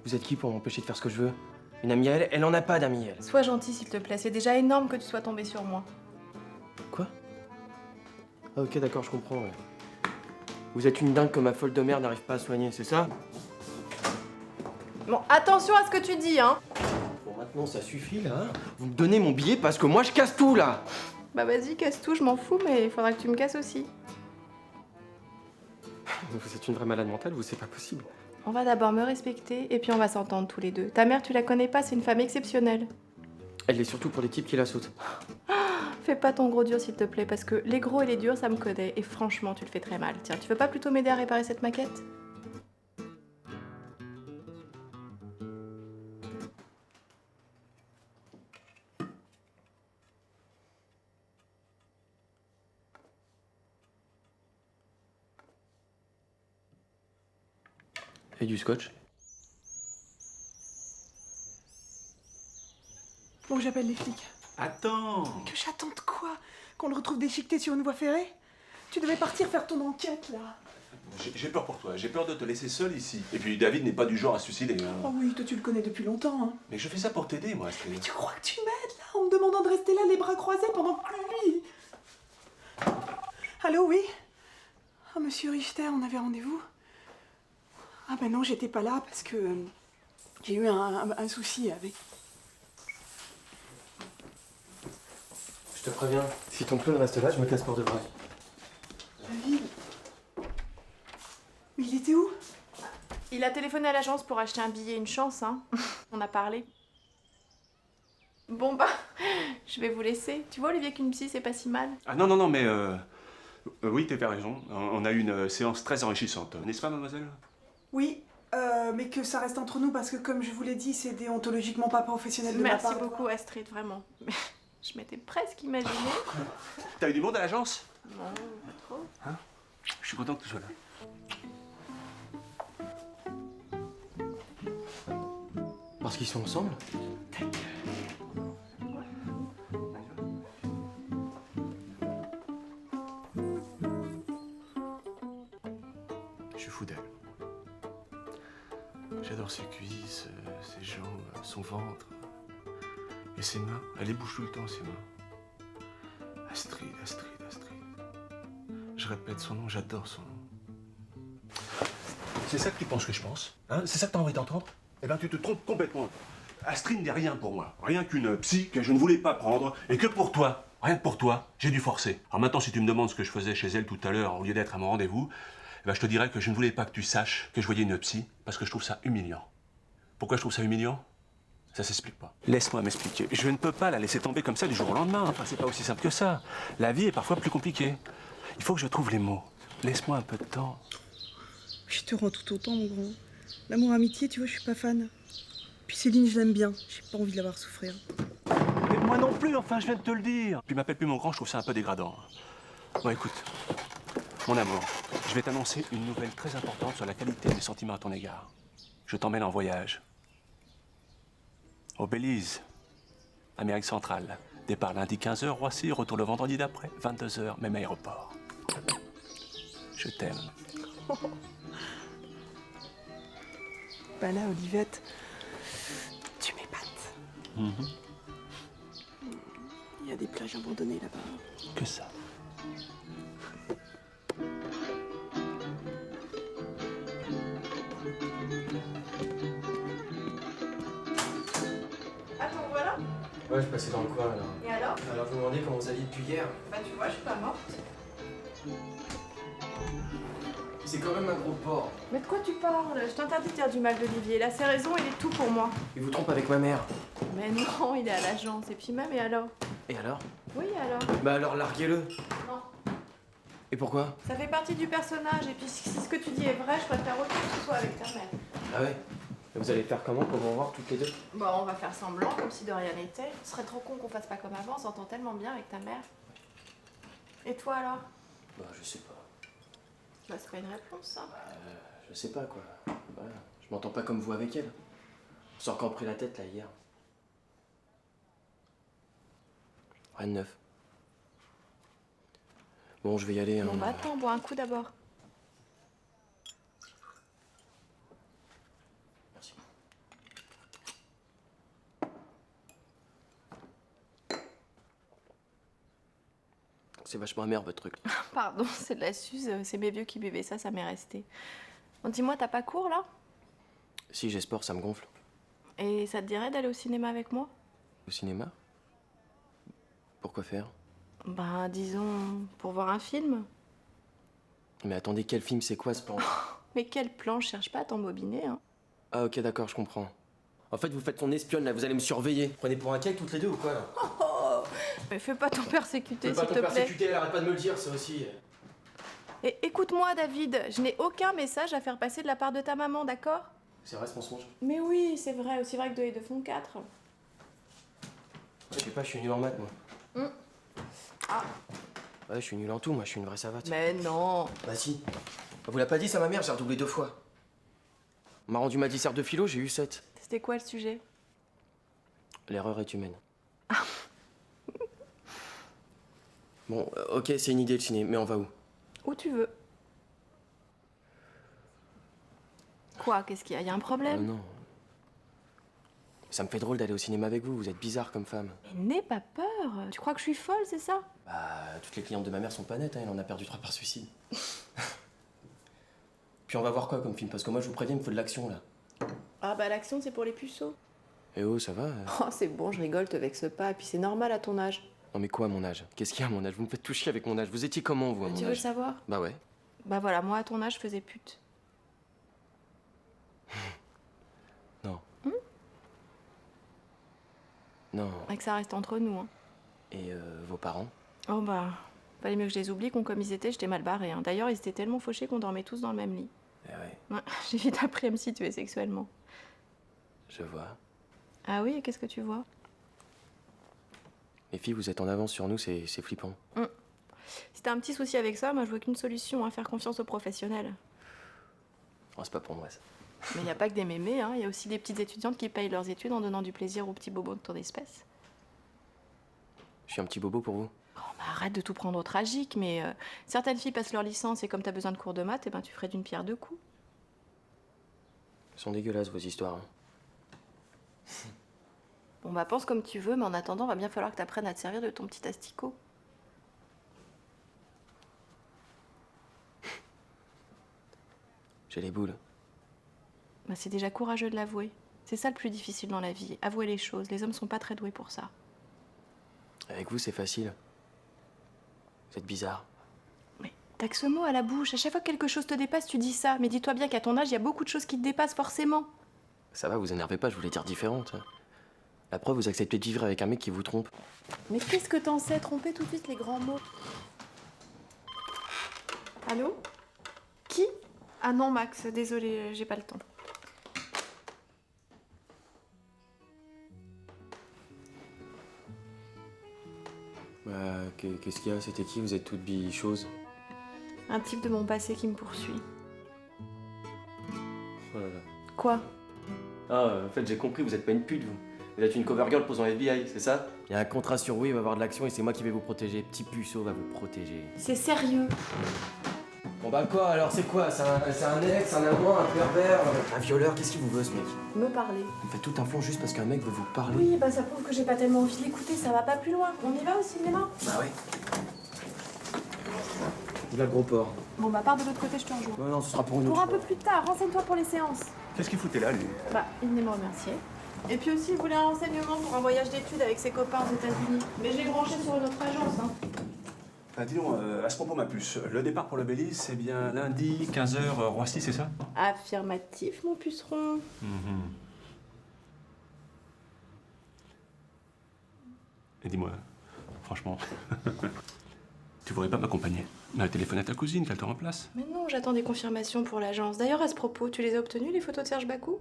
Vous êtes qui pour m'empêcher de faire ce que je veux? Une amie à elle, elle en a pas d'amis elle. Sois gentil, s'il te plaît. C'est déjà énorme que tu sois tombé sur moi. Quoi? Ah ok, d'accord, je comprends, ouais. Vous êtes une dingue que ma folle de mère n'arrive pas à soigner, c'est ça? Bon, attention à ce que tu dis, hein. Bon, maintenant ça suffit là. Hein. Vous me donnez mon billet parce que moi je casse tout là. Bah vas-y, casse tout, je m'en fous, mais il faudra que tu me casses aussi. Vous êtes une vraie malade mentale, vous, c'est pas possible. On va d'abord me respecter, et puis on va s'entendre tous les deux. Ta mère, tu la connais pas, c'est une femme exceptionnelle. Elle est surtout pour les types qui la sautent. Fais pas ton gros dur, s'il te plaît, parce que les gros et les durs, ça me connaît, et franchement, tu le fais très mal. Tiens, tu veux pas plutôt m'aider à réparer cette maquette? Et du scotch? Bon, j'appelle les flics. Attends. Que j'attends de quoi? Qu'on le retrouve déchiqueté sur une voie ferrée? Tu devais partir faire ton enquête, là. J'ai peur pour toi, j'ai peur de te laisser seul ici. Et puis David n'est pas du genre à se suicider. Hein. Oh oui, toi tu le connais depuis longtemps, hein. Mais je fais ça pour t'aider, moi, Astrid. Mais tu crois que tu m'aides, là, en me demandant de rester là, les bras croisés, pendant que lui... Allô, oui? Ah, monsieur Richter, on avait rendez-vous? Ah ben non, j'étais pas là parce que j'ai eu un souci avec... Je te préviens, si ton clone reste là, je me casse pour de vrai. David? Mais il était où? Il a téléphoné à l'agence pour acheter un billet, une chance, hein. On a parlé. Bon bah, je vais vous laisser. Tu vois, Olivier, qu'une psy, c'est pas si mal. Ah non, non, non, mais oui, t'as raison. On a eu une séance très enrichissante, n'est-ce pas, mademoiselle? Oui, mais que ça reste entre nous parce que comme je vous l'ai dit, c'est déontologiquement pas professionnel de ma part. Merci beaucoup, Astrid, vraiment. Je m'étais presque imaginé. T'as eu du monde à l'agence? Non, pas trop. Hein? Je suis content que tu sois là. Parce qu'ils sont ensemble? Je suis fou d'elle. J'adore ses cuisses, ses jambes, son ventre. Et ses mains. Elle les bouge tout le temps, ses mains. Astrid, Astrid, Astrid. Je répète son nom, j'adore son nom. C'est ça que tu penses que je pense? Hein? C'est ça que t'as envie d'entendre? Eh ben, tu te trompes complètement. Astrid n'est rien pour moi. Rien qu'une psy que je ne voulais pas prendre et que pour toi, rien que pour toi, j'ai dû forcer. Alors maintenant, si tu me demandes ce que je faisais chez elle tout à l'heure, au lieu d'être à mon rendez-vous, eh ben, je te dirais que je ne voulais pas que tu saches que je voyais une psy parce que je trouve ça humiliant. Pourquoi je trouve ça humiliant? Ça s'explique pas. Laisse-moi m'expliquer. Je ne peux pas la laisser tomber comme ça du jour au lendemain. Enfin, c'est pas aussi simple que ça. La vie est parfois plus compliquée. Il faut que je trouve les mots. Laisse-moi un peu de temps. Je te rends tout autant, mon grand. L'amour amitié, tu vois, je suis pas fan. Puis Céline, je l'aime bien. J'ai pas envie de la voir souffrir. Mais moi non plus, enfin, je viens de te le dire. Puis m'appelle plus mon grand, je trouve ça un peu dégradant. Bon, écoute, mon amour, je vais t'annoncer une nouvelle très importante sur la qualité de mes sentiments à ton égard. Je t'emmène en voyage. Au Belize, Amérique centrale. Départ lundi 15h, Roissy, retour le vendredi d'après, 22h, même aéroport. Je t'aime. Bah là, Olivette, tu m'épates. Il y a des plages abandonnées là-bas. Que ça. Ah, bon, voilà. Ouais, je passais dans le coin là. Et alors? Alors je me demandais comment vous alliez depuis hier. Bah, tu vois, je suis pas morte. C'est quand même un gros porc. Mais de quoi tu parles? Je t'interdis de dire du mal d'Olivier. Là, ses raisons, il est tout pour moi. Il vous trompe avec ma mère. Mais non, il est à l'agence. Et puis même, et alors? Et alors? Oui, alors? Bah alors larguez-le. Non. Et pourquoi? Ça fait partie du personnage. Et puis si ce que tu dis est vrai, je préfère autant que ce soit avec ta mère. Ah ouais? Et vous allez faire comment pour vous revoir toutes les deux? Bon, on va faire semblant, comme si de rien n'était. Ce serait trop con qu'on fasse pas comme avant. On s'entend tellement bien avec ta mère. Et toi, alors? Bah je sais pas. Bah, c'est pas une réponse, ça. Je sais pas quoi. Voilà. Je m'entends pas comme vous avec elle. On s'est encore pris la tête là hier. Rien de neuf. Bon, je vais y aller. Bon bah attends, bois un coup d'abord. Merci. C'est vachement amer, votre truc. Pardon, c'est de la suze, c'est mes vieux qui buvaient ça m'est resté. Bon, dis-moi, t'as pas cours là? Si j'ai sport, ça me gonfle. Et ça te dirait d'aller au cinéma avec moi? Au cinéma? Pourquoi faire? Bah disons, pour voir un film. Mais attendez, quel film, c'est quoi ce plan? Mais quel plan, je cherche pas à t'embobiner, hein. Ah ok, d'accord, je comprends. En fait, vous faites ton espionne, là, vous allez me surveiller. Prenez pour un cake toutes les deux ou quoi, là? Mais fais pas ton persécuter, s'il te plaît. Persécuter, elle arrête pas de me le dire, ça aussi. Et écoute-moi, David, je n'ai aucun message à faire passer de la part de ta maman, d'accord? C'est vrai ce mensonge? Mais oui, c'est vrai, aussi vrai que 2 et 2 font 4. Je sais pas, je suis nul en maths, moi. Ah. Ouais, je suis nul en tout, moi, je suis une vraie savate. Mais non. Bah si. Vous l'a pas dit, ça, ma mère, j'ai redoublé 2 fois. On m'a rendu ma disserte de philo, j'ai eu 7. C'était quoi le sujet? L'erreur est humaine. Bon, ok, c'est une idée le ciné, mais on va où? Où tu veux. Quoi? Qu'est-ce qu'il y a? Y a un problème? Non. Ça me fait drôle d'aller au cinéma avec vous, vous êtes bizarre comme femme. Mais n'aie pas peur. Tu crois que je suis folle, c'est ça? Bah, toutes les clientes de ma mère sont pas nettes, hein, elle en a perdu 3 par suicide. Puis on va voir quoi comme film? Parce que moi, je vous préviens, il me faut de l'action, là. Ah bah l'action, c'est pour les puceaux. Eh oh, ça va? Oh, c'est bon, je rigole, te vexe pas. Et puis c'est normal à ton âge. Non mais quoi à mon âge? Qu'est-ce qu'il y a à mon âge? Vous me faites tout chier avec mon âge. Vous étiez comment, vous, à mon Tu veux le âge? savoir? Bah ouais. Bah voilà, moi à ton âge, je faisais pute. Non. Non. Et que ça reste entre nous, hein. Et vos parents? Oh bah, fallait mieux que je les oublie, qu'on comme ils étaient, j'étais mal barrée, hein. D'ailleurs, ils étaient tellement fauchés qu'on dormait tous dans le même lit. Eh ouais, Ouais, j'ai vite appris à me situer sexuellement. je vois. Ah oui, et qu'est-ce que tu vois? Les filles, vous êtes en avance sur nous, c'est flippant. Si t'as un petit souci avec ça, moi je vois qu'une solution, à faire confiance aux professionnels. Oh, c'est pas pour moi, ça. Mais il y a pas que des mémés, hein. Il y a aussi des petites étudiantes qui payent leurs études en donnant du plaisir aux petits bobos de ton espèce. Je suis un petit bobo pour vous? Oh, bah arrête de tout prendre au tragique, mais certaines filles passent leur licence et comme t'as besoin de cours de maths, eh ben tu ferais d'une pierre 2 coups. Elles sont dégueulasses, vos histoires. Hein. Bon bah pense comme tu veux, mais en attendant, va bien falloir que t'apprennes à te servir de ton petit asticot. J'ai les boules. Bah c'est déjà courageux de l'avouer. C'est ça le plus difficile dans la vie, avouer les choses. Les hommes sont pas très doués pour ça. Avec vous, c'est facile. Vous êtes bizarre. Mais t'as que ce mot à la bouche. À chaque fois que quelque chose te dépasse, tu dis ça. Mais dis-toi bien qu'à ton âge, il y a beaucoup de choses qui te dépassent forcément. Ça va, vous énervez pas, je voulais dire différente. La preuve, vous acceptez de vivre avec un mec qui vous trompe. Mais qu'est-ce que t'en sais? Tromper tout de suite les grands mots. Allô? Qui? Ah non, Max, désolé, j'ai pas le temps. Bah, qu'est-ce qu'il y a? C'était qui? Vous êtes toutes bichoses. Un type de mon passé qui me poursuit. Oh là là. Quoi? Ah, en fait, j'ai compris, vous êtes pas une pute, vous. Vous êtes une cover girl posant FBI, c'est ça? Il y a un contrat sur vous, il va y avoir de l'action et c'est moi qui vais vous protéger. Petit puceau va vous protéger. C'est sérieux? Bon bah quoi alors, c'est quoi? C'est un ex, un amant, un pervers, un violeur? Qu'est-ce qu'il vous veut, ce mec? Me parler. Vous faites tout un fond juste parce qu'un mec veut vous parler? Oui, bah ça prouve que j'ai pas tellement envie de l'écouter, ça va pas plus loin. On y va au cinéma? Bah ouais. Il va le gros porc. Bon bah pars de l'autre côté, je te rejoins. Non, non, ce sera pour une Pour autre un peu plus tard, renseigne-toi pour les séances. Qu'est-ce qu'il foutait là, lui? Bah, il venait me remercier. Et puis aussi, il voulait un renseignement pour un voyage d'études avec ses copains aux États-Unis. Mais je l'ai branché sur une autre agence, hein. Ah, dis donc, à ce propos, ma puce, le départ pour le Belize, c'est bien lundi, 15h, Roissy, c'est ça? Affirmatif, mon puceron. Et dis-moi, franchement, tu voudrais pas m'accompagner? Téléphoner à ta cousine, qu'elle te remplace? Mais non, j'attends des confirmations pour l'agence. D'ailleurs, à ce propos, tu les as obtenues, les photos de Serge Bakou?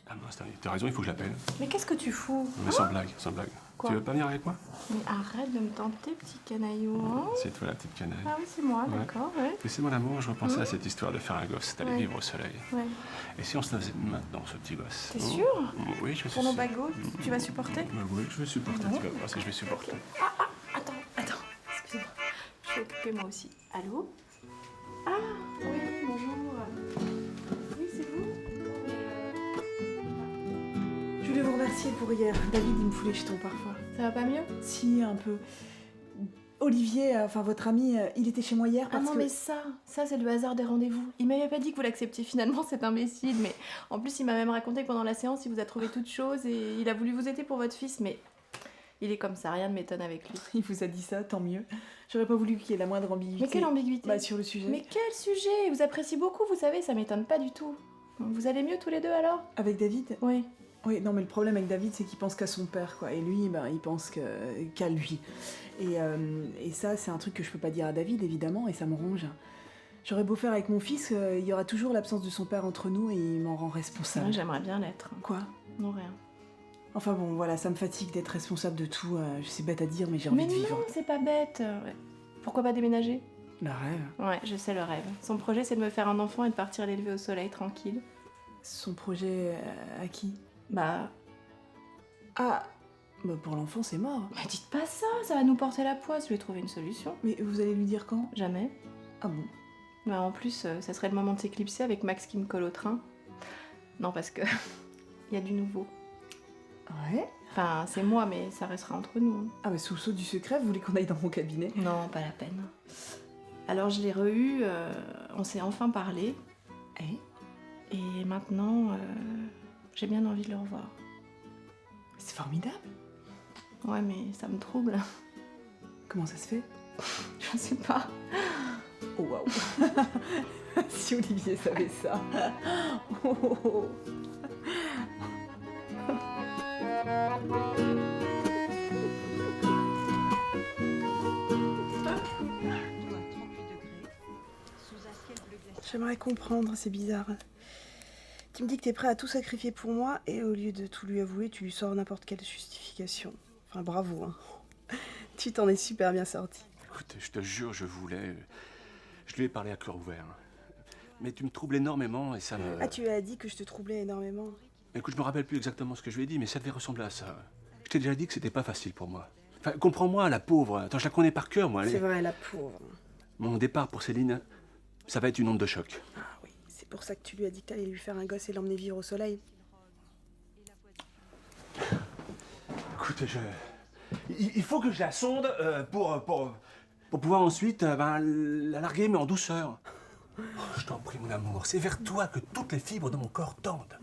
Ah mince, t'as raison, il faut que je l'appelle. Mais qu'est-ce que tu fous? Mais sans blague, sans blague. Quoi? Tu veux pas venir avec moi? Mais arrête de me tenter, petit canaillou, hein. C'est toi la petite canaille. Ah oui, c'est moi, Ouais. d'accord, ouais. Mais c'est mon amour, je repensais à cette histoire de faire un gosse, d'aller Ouais. vivre au soleil. Ouais. Et si on se le faisait maintenant, ce petit gosse? T'es sûr? Oui, je suis Pour sûr. nos bagots, tu vas supporter? Oui, je vais supporter, tu vas voir si je vais supporter. Attends, excuse-moi. Je suis occupée moi aussi. Allô? Ah, oui, bonjour. Oui, c'est vous? Je voulais vous remercier pour hier. David, il me fout les jetons parfois. Ça va pas mieux? Si, un peu. Olivier, enfin votre ami, il était chez moi hier Ah parce non, que... mais ça c'est le hasard des rendez-vous. Il m'avait pas dit que vous l'acceptiez finalement, cet imbécile, mais en plus il m'a même raconté que pendant la séance il vous a trouvé toute chose et il a voulu vous aider pour votre fils, mais il est comme ça, rien ne m'étonne avec lui. Il vous a dit ça, tant mieux. J'aurais pas voulu qu'il y ait la moindre ambiguïté. Mais quelle ambiguïté? Bah, sur le sujet. Mais quel sujet? Il vous apprécie beaucoup, vous savez, ça m'étonne pas du tout. Vous allez mieux tous les deux alors? Avec David? Oui. Oui, non, mais le problème avec David, c'est qu'il pense qu'à son père, quoi. Et lui, ben, il pense qu'à lui. Et ça, c'est un truc que je peux pas dire à David, évidemment, et ça me ronge. J'aurais beau faire avec mon fils, il y aura toujours l'absence de son père entre nous et il m'en rend responsable. Ouais, j'aimerais bien l'être. Quoi? Non, rien. Enfin bon, voilà, ça me fatigue d'être responsable de tout. C'est bête à dire, mais j'ai envie de vivre. Mais non, c'est pas bête. Ouais. Pourquoi pas déménager? Le rêve. Ouais, je sais le rêve. Son projet, c'est de me faire un enfant et de partir l'élever au soleil tranquille. Son projet à qui? Bah... Ah, bah pour l'enfant, c'est mort. Mais dites pas ça, ça va nous porter la poisse, je vais trouver une solution. Mais vous allez lui dire quand? Jamais. Ah bon? Bah en plus, ça serait le moment de s'éclipser avec Max qui me colle au train. Non, parce que... il y a du nouveau. Ouais? Enfin, c'est moi, mais ça restera entre nous. Ah mais sous le sceau du secret, vous voulez qu'on aille dans mon cabinet? Non, pas la peine. Alors je l'ai re-eu, on s'est enfin parlé. Et maintenant, j'ai bien envie de le revoir. C'est formidable. Ouais, mais ça me trouble. Comment ça se fait? Je sais pas. Oh waouh. Si Olivier savait ça. Oh, oh, oh. J'aimerais comprendre, c'est bizarre. Tu me dis que t'es prêt à tout sacrifier pour moi et au lieu de tout lui avouer, tu lui sors n'importe quelle justification. Enfin bravo, hein. Tu t'en es super bien sorti. Écoute, je te jure, je voulais... Je lui ai parlé à cœur ouvert. Mais tu me troubles énormément et ça me... Ah, tu as dit que je te troublais énormément. Écoute, je me rappelle plus exactement ce que je lui ai dit, mais ça devait ressembler à ça. Je t'ai déjà dit que c'était pas facile pour moi. Enfin, comprends-moi, la pauvre. Attends, je la connais par cœur, moi. C'est vrai, la pauvre. Mon départ pour Céline, ça va être une onde de choc. Ah oui, c'est pour ça que tu lui as dit que t'allais lui faire un gosse et l'emmener vivre au soleil. Écoute, il faut que je la sonde pour pouvoir ensuite la larguer, mais en douceur. Oh, je t'en prie, mon amour, c'est vers toi que toutes les fibres de mon corps tendent.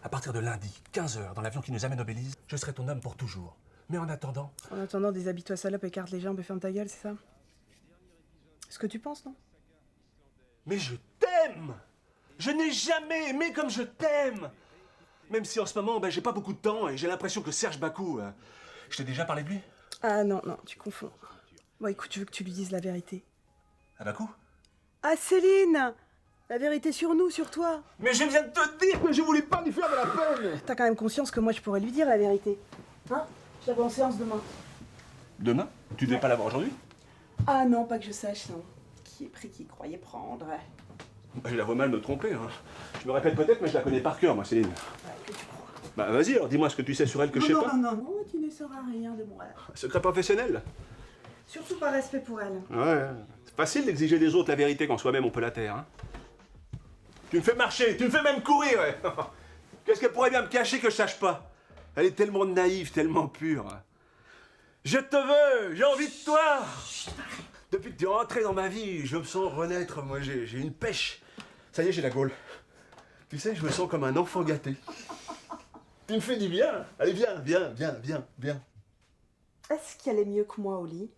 À partir de lundi, 15h, dans l'avion qui nous amène au Belize, je serai ton homme pour toujours. Mais en attendant... En attendant, déshabille-toi salope, écarte les jambes et ferme ta gueule, c'est ça? C'est ce que tu penses, non? Mais je t'aime! Je n'ai jamais aimé comme je t'aime! Même si en ce moment, j'ai pas beaucoup de temps et j'ai l'impression que Serge Bakou... je t'ai déjà parlé de lui? Ah non, non, tu confonds. Bon, écoute, je veux que tu lui dises la vérité. À Bakou? Ah, Céline! La vérité sur nous, sur toi! Mais je viens de te dire que je voulais pas lui faire de la peine! T'as quand même conscience que moi, je pourrais lui dire la vérité. Hein? Je la vois en séance demain. Demain? Tu devais pas l'avoir aujourd'hui? Ah non, pas que je sache, non. Qui est pris, qui croyait prendre. Je la vois mal me tromper. Hein. Je me répète peut-être, mais je la connais par cœur, moi, Céline. Ouais, que tu crois. Bah vas-y, alors dis-moi ce que tu sais sur elle que je sais pas. Non, non, tu ne sauras rien de moi. Secret professionnel? Surtout par respect pour elle. Ouais, c'est facile d'exiger des autres la vérité quand soi-même on peut la taire. Hein. Tu me fais marcher, tu me fais même courir. Ouais. Qu'est-ce qu'elle pourrait bien me cacher que je sache pas? Elle est tellement naïve, tellement pure. Je te veux, j'ai envie de toi. Depuis que tu es rentré dans ma vie, je me sens renaître. Moi, j'ai une pêche. Ça y est, j'ai la gaule. Tu sais, je me sens comme un enfant gâté. Tu me fais du bien. Allez, viens, viens, viens, viens, viens. Est-ce qu'elle est mieux que moi au lit?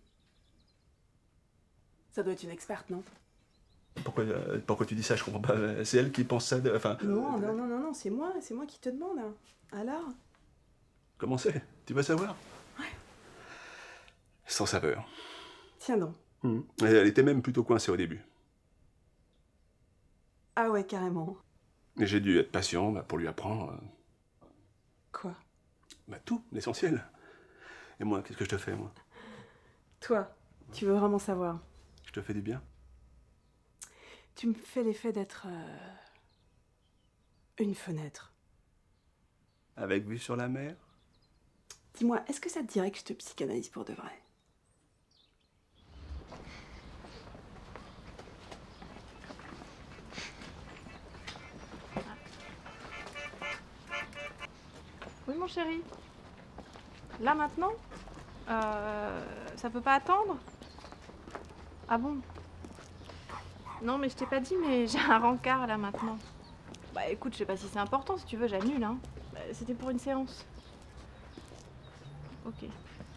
Ça doit être une experte, non? Pourquoi tu dis ça? Je comprends pas. C'est elle qui pense ça de... Enfin... Non, non, non, non, non, c'est moi qui te demande. Alors? Comment c'est? Tu veux savoir? Ouais. Sans saveur. Tiens donc. Elle était même plutôt coincée au début. Ah ouais, carrément. Et j'ai dû être patient pour lui apprendre. Quoi? Tout, l'essentiel. Et moi, qu'est-ce que je te fais, moi? Toi, tu veux vraiment savoir? Je te fais du bien? Tu me fais l'effet d'être... une fenêtre. Avec vue sur la mer? Dis-moi, est-ce que ça te dirait que je te psychanalyse pour de vrai? mon chéri. Là, maintenant ça peut pas attendre? Ah bon? Non, mais je t'ai pas dit, mais j'ai un rencard, là, maintenant. Bah écoute, je sais pas si c'est important, si tu veux, j'annule, hein. C'était pour une séance. Ok.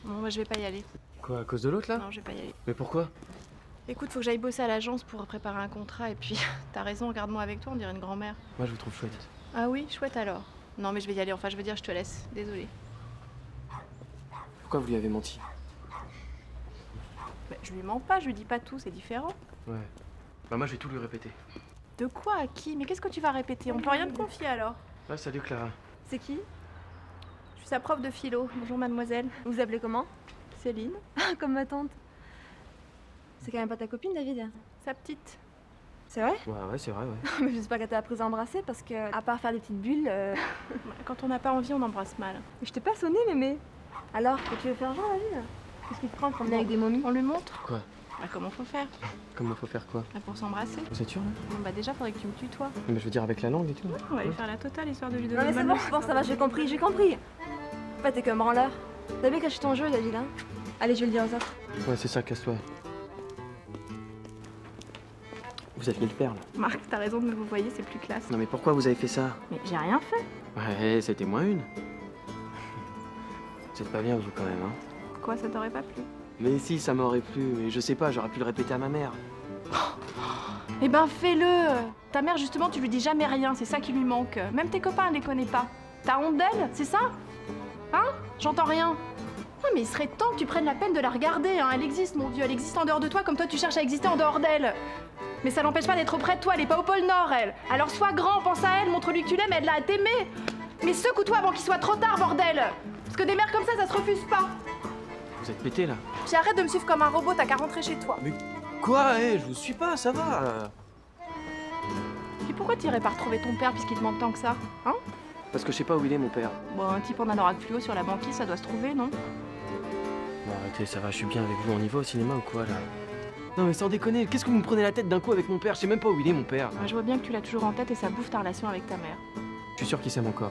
Bon, bah je vais pas y aller. Quoi, à cause de l'autre là? Non, je vais pas y aller. Mais pourquoi? Écoute, faut que j'aille bosser à l'agence pour préparer un contrat, et puis, t'as raison, regarde-moi avec toi, on dirait une grand-mère. Moi je vous trouve chouette. Ah oui, chouette alors. Non, mais je vais y aller, enfin, je veux dire, je te laisse. Désolée. Pourquoi vous lui avez menti? Bah, je lui mens pas, je lui dis pas tout, c'est différent. Ouais. Bah moi je vais tout lui répéter. De quoi? À qui? Mais qu'est-ce que tu vas répéter? On peut rien te confier alors. Ouais, salut Clara. C'est qui? Je suis sa prof de philo. Bonjour mademoiselle. Vous vous appelez comment? Céline. Comme ma tante. C'est quand même pas ta copine, David? Sa petite. C'est vrai? Ouais, c'est vrai, ouais. Mais j'espère qu'elle t'a appris à embrasser parce que, à part faire des petites bulles. Quand on n'a pas envie, on embrasse mal. Mais je t'ai pas sonné, mémé. Alors, que tu veux faire genre, David? Qu'est-ce qui te prend de promener avec des momies? On lui montre? Quoi? Bah, comment faut faire? Comment faut faire quoi? Bah, pour s'embrasser. Vous êtes sûr là? Bon, bah, déjà, faudrait que tu me tutoies. Mais je veux dire avec la langue et tout. On va lui faire la totale histoire de lui donner Non, mais une c'est bonne bon, ça va, j'ai compris. En fait, t'es comme branleur. T'as bien caché ton jeu, David, hein? Allez, je vais le dire aux autres. Ouais, c'est ça, casse-toi. Vous êtes mis le père là. Marc, t'as raison de me vous voyez, c'est plus classe. Non mais pourquoi vous avez fait ça? Mais j'ai rien fait. Ouais, c'était moins une. Vous êtes pas bien vous quand même, hein? Quoi, ça t'aurait pas plu? Mais si, ça m'aurait plu, mais je sais pas, j'aurais pu le répéter à ma mère. Eh ben fais-le. Ta mère justement, tu lui dis jamais rien, c'est ça qui lui manque. Même tes copains, elle les connaît pas. T'as honte d'elle, c'est ça? Hein? J'entends rien. Non mais il serait temps que tu prennes la peine de la regarder, hein. Elle existe, mon Dieu, elle existe en dehors de toi comme toi tu cherches à exister en dehors d'elle. Mais ça n'empêche pas d'être auprès de toi, elle est pas au pôle Nord, elle. Alors sois grand, pense à elle, montre-lui que tu l'aimes, aide-la à t'aimer. Mais secoue-toi avant qu'il soit trop tard, bordel. Parce que des mères comme ça se refuse pas. Vous êtes pété là? Puis arrête de me suivre comme un robot, t'as qu'à rentrer chez toi. Mais quoi? Je vous suis pas, ça va. Puis pourquoi t'irais pas retrouver ton père puisqu'il te manque tant que ça? Hein? Parce que je sais pas où il est mon père. Bon, un type en anorak fluo sur la banquise, ça doit se trouver, non? Bon arrêtez, ça va, je suis bien avec vous, on y va au cinéma ou quoi là? Non mais sans déconner, qu'est-ce que vous me prenez la tête d'un coup avec mon père? Je sais même pas où il est mon père. Je vois bien que tu l'as toujours en tête et ça bouffe ta relation avec ta mère. Je suis sûr qu'il s'aime encore.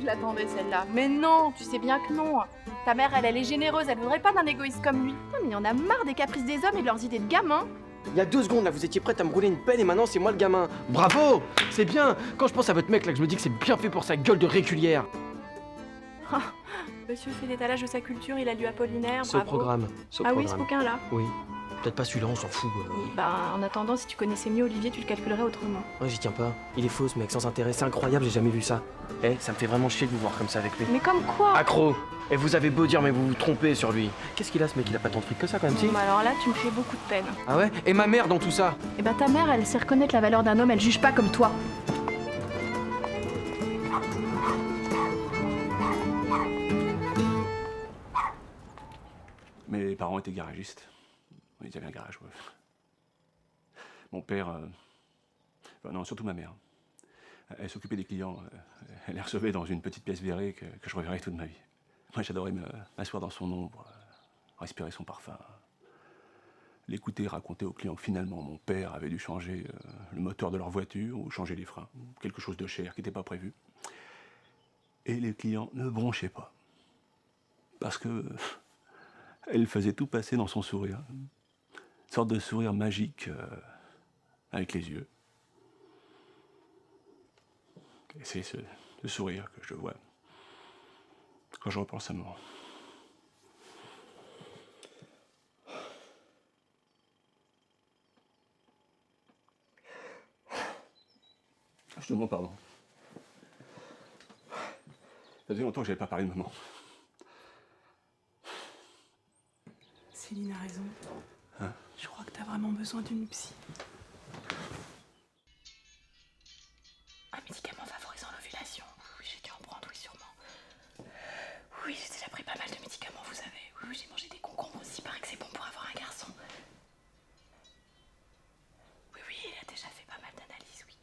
Je l'attendais celle-là. Mais non, tu sais bien que non. Ta mère, elle est généreuse, elle voudrait pas d'un égoïste comme lui. Non mais il y en a marre des caprices des hommes et de leurs idées de gamins. Il y a 2 secondes là, vous étiez prête à me rouler une pelle et maintenant c'est moi le gamin. Bravo! C'est bien! Quand je pense à votre mec là, que je me dis que c'est bien fait pour sa gueule de régulière. Monsieur fait l'étalage de sa culture, il a lu Apollinaire, C'est au bravo. programme. Ah oui, ce bouquin-là. Oui. Peut-être pas celui-là, on s'en fout. Bah, en attendant, si tu connaissais mieux Olivier, tu le calculerais autrement. Ouais, j'y tiens pas. Il est faux ce mec, sans intérêt. C'est incroyable, j'ai jamais vu ça. Ça me fait vraiment chier de vous voir comme ça avec lui. Mais comme quoi? Accro! Et vous avez beau dire, mais vous vous trompez sur lui. Qu'est-ce qu'il a ce mec? Il a pas tant de fric que ça quand même, si? Bah alors là, tu me fais beaucoup de peine. Ah ouais? Et ma mère dans tout ça? Et bah ta mère, elle sait reconnaître la valeur d'un homme, elle juge pas comme toi. Mes parents étaient garagistes. Ils avaient un garage, ouais. Mon père... enfin, non, surtout ma mère. Elle s'occupait des clients. Elle les recevait dans une petite pièce verrée que je reverrai toute ma vie. Moi, j'adorais m'asseoir dans son ombre, respirer son parfum, l'écouter raconter aux clients que finalement, mon père avait dû changer le moteur de leur voiture ou changer les freins. Quelque chose de cher qui n'était pas prévu. Et les clients ne bronchaient pas. Parce que... elle faisait tout passer dans son sourire. Une sorte de sourire magique avec les yeux. Et c'est ce sourire que je vois quand je repense à moi. Je te demande pardon. Ça faisait longtemps que j'avais pas parlé de maman. Céline a raison. Hein? Je crois que t'as vraiment besoin d'une psy. Un médicament favorisant l'ovulation. Oui, j'ai dû en prendre, oui, sûrement. Oui, j'ai déjà pris pas mal de médicaments, vous savez. Oui, j'ai mangé des concombres aussi, il paraît que c'est bon pour avoir un garçon. Oui, il a déjà fait pas mal d'analyses, oui.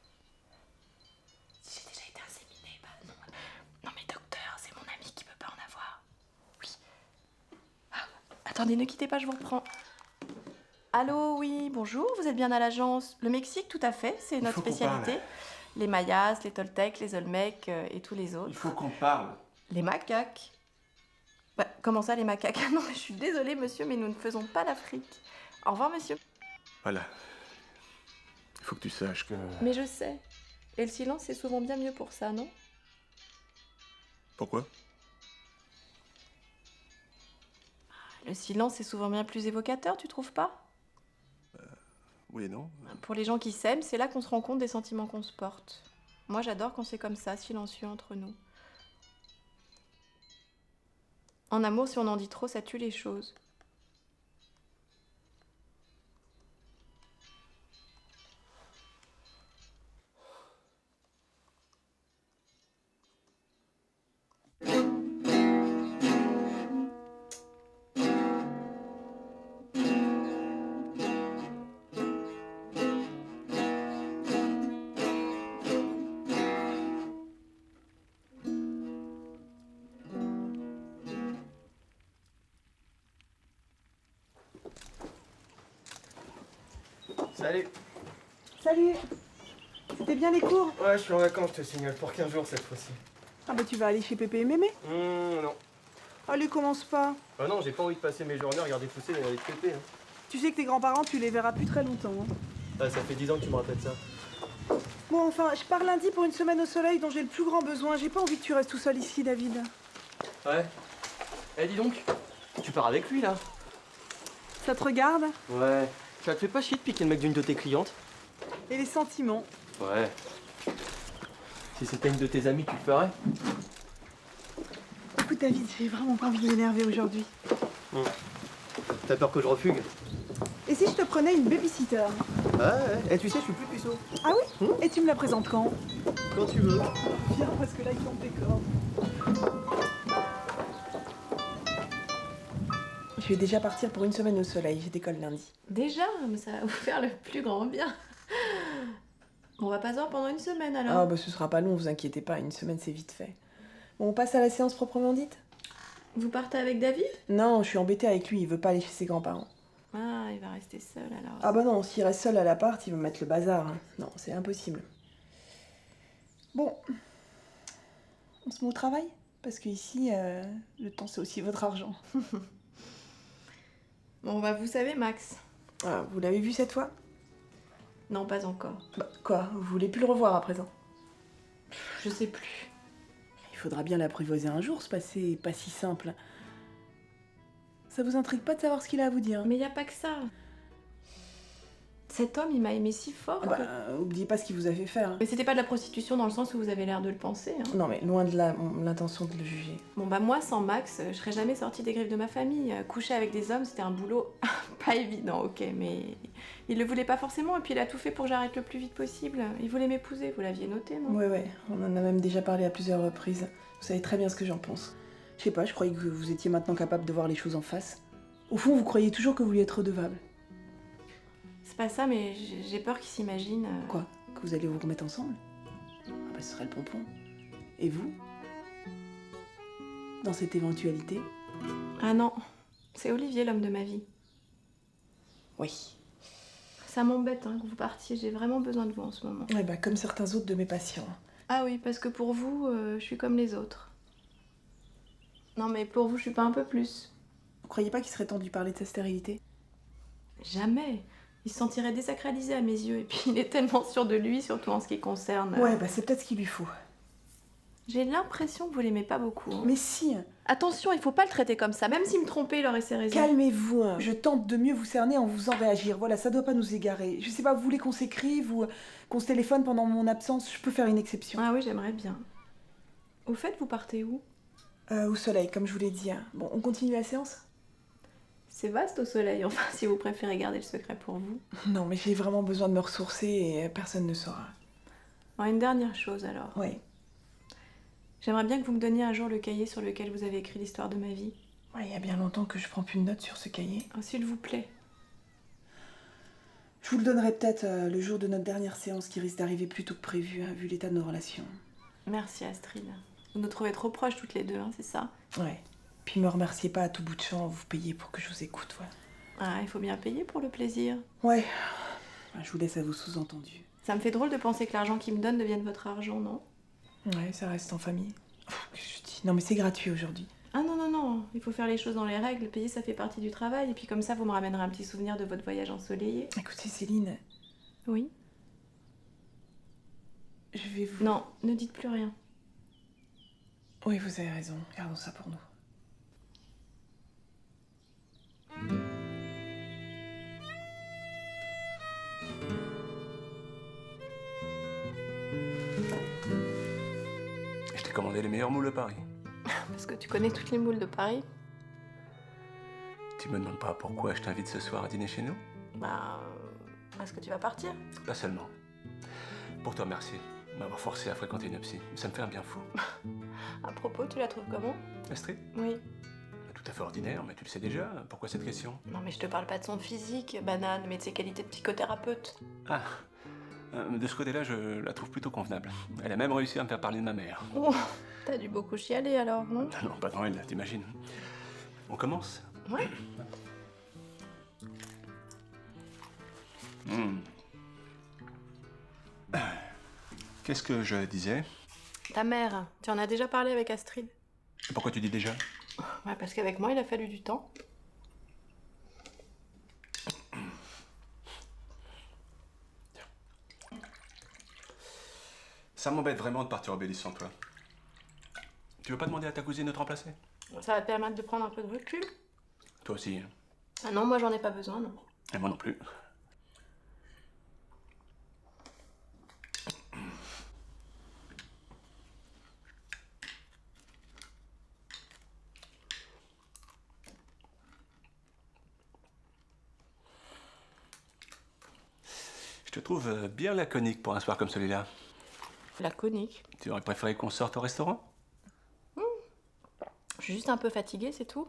J'ai déjà été inséminée, bah non. Non mais docteur, c'est mon ami qui peut pas en avoir. Oui. Ah, attendez, ne quittez pas, je vous reprends. Allô, oui, bonjour, vous êtes bien à l'agence. Le Mexique, tout à fait, c'est notre spécialité. Les Mayas, les Toltecs, les Olmecs et tous les autres. Il faut qu'on parle. Les macaques. Bah, comment ça, les macaques? Ah non, mais je suis désolée, monsieur, mais nous ne faisons pas l'Afrique. Au revoir, monsieur. Voilà. Il faut que tu saches que... Mais je sais. Et le silence, c'est souvent bien mieux pour ça, non? Pourquoi? Le silence est souvent bien plus évocateur, tu trouves pas? Oui et non. Pour les gens qui s'aiment, c'est là qu'on se rend compte des sentiments qu'on se porte. Moi, j'adore quand c'est comme ça, silencieux entre nous. En amour, si on en dit trop, ça tue les choses. Salut. Salut. C'était bien les cours? Ouais, je suis en vacances, je te signale, pour 15 jours cette fois-ci. Ah bah tu vas aller chez Pépé et Mémé? Non. Allez, commence pas. Ah non, j'ai pas envie de passer mes journées à regarder pousser les avec Pépé. Hein. Tu sais que tes grands-parents, tu les verras plus très longtemps. Hein. Ah, ça fait 10 ans que tu me rappelles ça. Bon, enfin, je pars lundi pour une semaine au soleil dont j'ai le plus grand besoin. J'ai pas envie que tu restes tout seul ici, David. Ouais. Eh, dis donc, tu pars avec lui, là? Ça te regarde? Ouais. Ça te fait pas chier de piquer le mec d'une de tes clientes? Et les sentiments? Ouais. Si c'était une de tes amies, tu le ferais? Écoute, David, j'ai vraiment pas envie de m'énerver aujourd'hui. T'as peur que je refugue? Et si je te prenais une babysitter? Ouais. Eh, tu sais, je suis plus puceau. Ah oui? Et tu me la présentes quand? Quand tu veux. Viens, parce que là, il tombe des cordes. Je vais déjà partir pour une semaine au soleil. J'ai décolle lundi. Déjà, mais ça va vous faire le plus grand bien. On va pas se voir pendant une semaine alors. Ah bah ce sera pas long, vous inquiétez pas. Une semaine, c'est vite fait. Bon, on passe à la séance proprement dite? Vous partez avec David? Non, je suis embêtée avec lui. Il veut pas aller chez ses grands-parents. Ah, il va rester seul alors. Ah bah non, s'il reste seul à l'appart, il va mettre le bazar. Hein. Non, c'est impossible. Bon, on se met au travail? Parce que ici, le temps c'est aussi votre argent. Bon, bah vous savez, Max. Ah, vous l'avez vu cette fois? Non, pas encore. Bah quoi, vous voulez plus le revoir à présent? Je sais plus. Il faudra bien l'apprivoiser un jour, ce passé pas si simple. Ça vous intrigue pas de savoir ce qu'il a à vous dire? Mais y a pas que ça. Cet homme, il m'a aimé si fort. Bah, oubliez pas ce qu'il vous a fait faire. Hein. Mais c'était pas de la prostitution dans le sens où vous avez l'air de le penser. Hein. Non mais loin de là, l'intention de le juger. Bon bah moi, sans Max, je serais jamais sortie des griffes de ma famille. Coucher avec des hommes, c'était un boulot pas évident, ok, mais il le voulait pas forcément et puis il a tout fait pour que j'arrête le plus vite possible. Il voulait m'épouser, vous l'aviez noté, non? Ouais, on en a même déjà parlé à plusieurs reprises. Vous savez très bien ce que j'en pense. Je sais pas, je croyais que vous étiez maintenant capable de voir les choses en face. Au fond, vous croyez toujours que vous lui êtes redevable. C'est pas ça, mais j'ai peur qu'il s'imagine... Quoi? Que vous allez vous remettre ensemble? Ah bah ce serait le pompon. Et vous? Dans cette éventualité? Ah non, c'est Olivier l'homme de ma vie. Oui. Ça m'embête hein, que vous partiez, j'ai vraiment besoin de vous en ce moment. Ouais bah comme certains autres de mes patients. Ah oui, parce que pour vous, je suis comme les autres. Non mais pour vous, je suis pas un peu plus. Vous croyez pas qu'il serait temps de lui parler de sa stérilité? Jamais. Il se sentirait désacralisé à mes yeux, et puis il est tellement sûr de lui, surtout en ce qui concerne... Ouais, bah c'est peut-être ce qu'il lui faut. J'ai l'impression que vous l'aimez pas beaucoup. Hein. Mais si. Attention, il faut pas le traiter comme ça, même s'il me trompait, il aurait ses raisons. Calmez-vous, hein. Je tente de mieux vous cerner en vous faisant réagir. Voilà, ça doit pas nous égarer. Je sais pas, vous voulez qu'on s'écrive ou qu'on se téléphone pendant mon absence? Je peux faire une exception. Ah oui, j'aimerais bien. Au fait, vous partez où? Au soleil, comme je vous l'ai dit. Hein. Bon, on continue la séance? C'est vaste au soleil, enfin, si vous préférez garder le secret pour vous. Non, mais j'ai vraiment besoin de me ressourcer et personne ne saura. Bon, une dernière chose alors. Oui. J'aimerais bien que vous me donniez un jour le cahier sur lequel vous avez écrit l'histoire de ma vie. Ouais, il y a bien longtemps que je prends plus de notes sur ce cahier. Oh, s'il vous plaît. Je vous le donnerai peut-être le jour de notre dernière séance qui risque d'arriver plus tôt que prévu, hein, vu l'état de nos relations. Merci Astrid. Vous nous trouvez trop proches toutes les deux, hein, c'est ça? Ouais. Puis me remerciez pas à tout bout de champ, vous payez pour que je vous écoute, ouais. Ah, il faut bien payer pour le plaisir. Ouais. Je vous laisse à vos sous-entendus. Ça me fait drôle de penser que l'argent qu'il me donne devienne votre argent, non? Ouais, ça reste en famille. Qu'est-ce que je dis? gratuit. Non mais c'est gratuit aujourd'hui. Ah non, non, non, il faut faire les choses dans les règles, payer ça fait partie du travail, et puis comme ça vous me ramènerez un petit souvenir de votre voyage ensoleillé. Écoutez Céline, Oui. je vais vous... Non, ne dites plus rien. Oui, vous avez raison, gardons ça pour nous. Je t'ai commandé les meilleurs moules de Paris. Parce que tu connais toutes les moules de Paris. Tu me demandes pas pourquoi je t'invite ce soir à dîner chez nous? Bah... Est-ce que tu vas partir? Pas seulement. Pour te remercier de m'avoir forcé à fréquenter une psy. Ça me fait un bien fou. À propos, tu la trouves comment? Astrid? Oui. Tout à fait ordinaire, mais tu le sais déjà. Pourquoi cette question? Non mais je te parle pas de son physique, banane, mais de ses qualités de psychothérapeute. Ah, de ce côté-là, je la trouve plutôt convenable. Elle a même réussi à me faire parler de ma mère. Oh, t'as dû beaucoup chialer alors, non? Non, pas dans elle, t'imagines. On commence? Ouais. Qu'est-ce que je disais? Ta mère, tu en as déjà parlé avec Astrid? Pourquoi tu dis déjà? Ouais, parce qu'avec moi, il a fallu du temps. Ça m'embête vraiment de partir au Bélis sans toi. Tu veux pas demander à ta cousine de te remplacer? Ça va te permettre de prendre un peu de recul. Toi aussi. Hein. Ah non, moi j'en ai pas besoin, non. Et moi non plus. Je te trouve bien laconique pour un soir comme celui-là. Laconique? Tu aurais préféré qu'on sorte au restaurant? Je suis juste un peu fatiguée, c'est tout.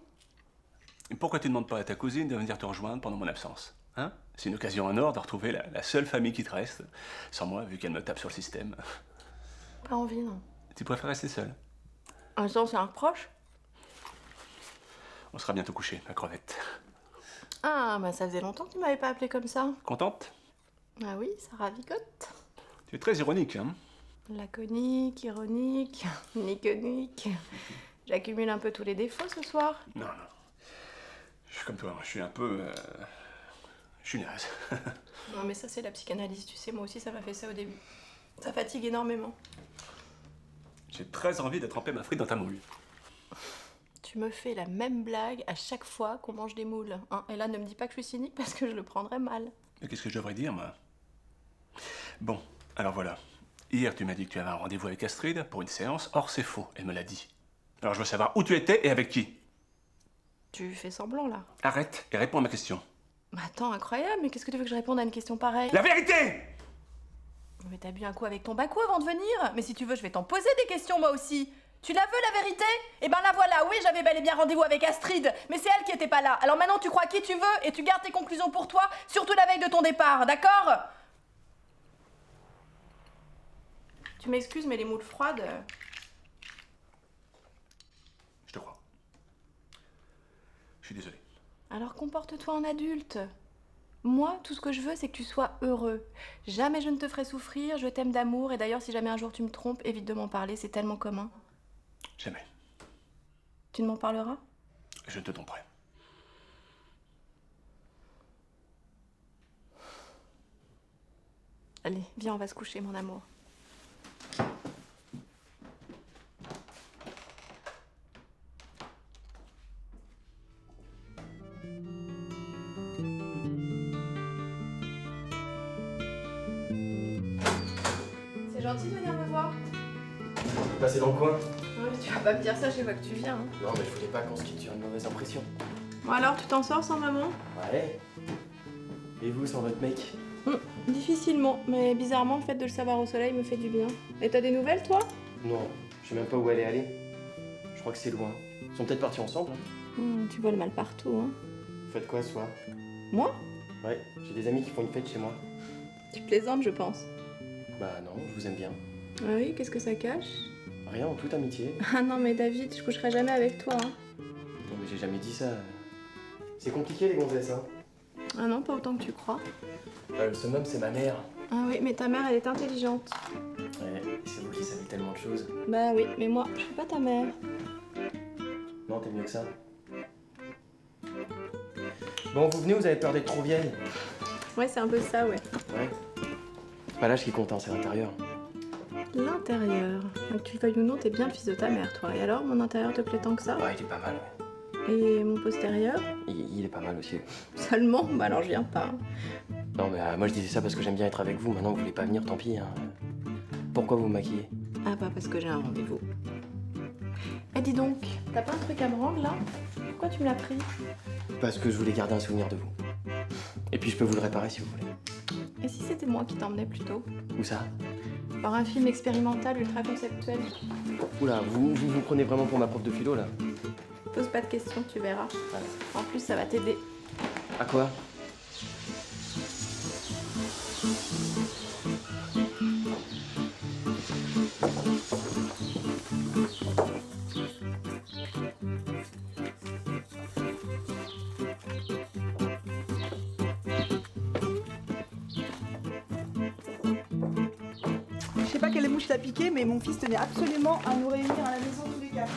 Et pourquoi tu demandes pas à ta cousine de venir te rejoindre pendant mon absence? Hein? C'est une occasion en or de retrouver la seule famille qui te reste. Sans moi, vu qu'elle me tape sur le système. Pas envie, non. Tu préfères rester seule? En même temps, c'est un reproche. On sera bientôt couché, ma crevette. Ah, bah ça faisait longtemps que tu m'avais pas appelé comme ça. Contente? Ah oui, ça ravigote. Tu es très ironique, hein? Laconique, ironique, niconique. J'accumule un peu tous les défauts ce soir. Non, non. Je suis comme toi, je suis un peu... Je suis naze. Non mais ça c'est la psychanalyse, tu sais, moi aussi ça m'a fait ça au début. Ça fatigue énormément. J'ai très envie de tremper ma frite dans ta moule. Tu me fais la même blague à chaque fois qu'on mange des moules. Hein. Et là, ne me dis pas que je suis cynique parce que je le prendrais mal. Mais qu'est-ce que je devrais dire, moi? Bon, alors voilà. Hier, tu m'as dit que tu avais un rendez-vous avec Astrid pour une séance. Or, c'est faux, elle me l'a dit. Alors, je veux savoir où tu étais et avec qui. Tu fais semblant, là. Arrête et réponds à ma question. Mais attends, incroyable, mais qu'est-ce que tu veux que je réponde à une question pareille? La vérité! Mais t'as bu un coup avec ton baco avant de venir? Mais si tu veux, je vais t'en poser des questions, moi aussi. Tu la veux, la vérité? Eh ben la voilà, oui, j'avais bel et bien rendez-vous avec Astrid, mais c'est elle qui était pas là. Alors maintenant, tu crois qui tu veux et tu gardes tes conclusions pour toi, surtout la veille de ton départ, d'accord? Tu m'excuses, mais les moules froides... Je te crois. Je suis désolé. Alors comporte-toi en adulte. Moi, tout ce que je veux, c'est que tu sois heureux. Jamais je ne te ferai souffrir, je t'aime d'amour, et d'ailleurs, si jamais un jour tu me trompes, évite de m'en parler, c'est tellement commun. Jamais. Tu ne m'en parleras? Je ne te tromperai. Allez, viens, on va se coucher, mon amour. C'est gentil de venir me voir. Passez dans le coin. Ouais, tu vas pas me dire ça, je vois que tu viens. Hein. Non, mais je voulais pas qu'on se quitte sur une mauvaise impression. Bon alors, tu t'en sors sans maman? Ouais. Et vous, sans votre mec? Difficilement, mais bizarrement, le fait de le savoir au soleil me fait du bien. Et t'as des nouvelles, toi? Non, je sais même pas où elle est allée. Je crois que c'est loin. Ils sont peut-être partis ensemble. Hein. Tu vois le mal partout, hein. Vous faites quoi ce soir? Moi? Ouais, j'ai des amis qui font une fête chez moi. Tu plaisantes, je pense. Bah non, je vous aime bien. Ah oui, qu'est-ce que ça cache? Rien, en toute amitié. Ah non, mais David, je coucherai jamais avec toi, hein. Non, mais j'ai jamais dit ça. C'est compliqué les gonzesses, hein. Ah non, pas autant que tu crois. Le summum, c'est ma mère. Ah oui, mais ta mère, elle est intelligente. Ouais, c'est vous qui savez tellement de choses. Bah oui, mais moi, je suis pas ta mère. Non, t'es mieux que ça. Bon, vous venez, vous avez peur d'être trop vieille? Ouais, c'est un peu ça, ouais. Ouais. C'est pas l'âge qui compte, hein, c'est l'intérieur. L'intérieur. Donc tu le veuilles ou non, t'es bien le fils de ta mère, toi. Et alors, mon intérieur te plaît tant que ça? Ouais, il est pas mal, ouais. Et mon postérieur? Il est pas mal aussi. Seulement? Bah alors je viens pas. Non, mais moi je disais ça parce que j'aime bien être avec vous. Maintenant, vous voulez pas venir, tant pis. Hein. Pourquoi vous maquillez? Ah bah parce que j'ai un rendez-vous. Eh dis donc, t'as pas un truc à me rendre là? Pourquoi tu me l'as pris? Parce que je voulais garder un souvenir de vous. Et puis je peux vous le réparer si vous voulez. Et si c'était moi qui t'emmenais plutôt? Où ça? Voir un film expérimental ultra conceptuel. Oula, vous prenez vraiment pour ma prof de philo là? Pose pas de questions, tu verras. En plus, ça va t'aider. À quoi? Je sais pas quelle mouche t'a piqué, mais mon fils tenait absolument à nous réunir à la maison tous les quatre.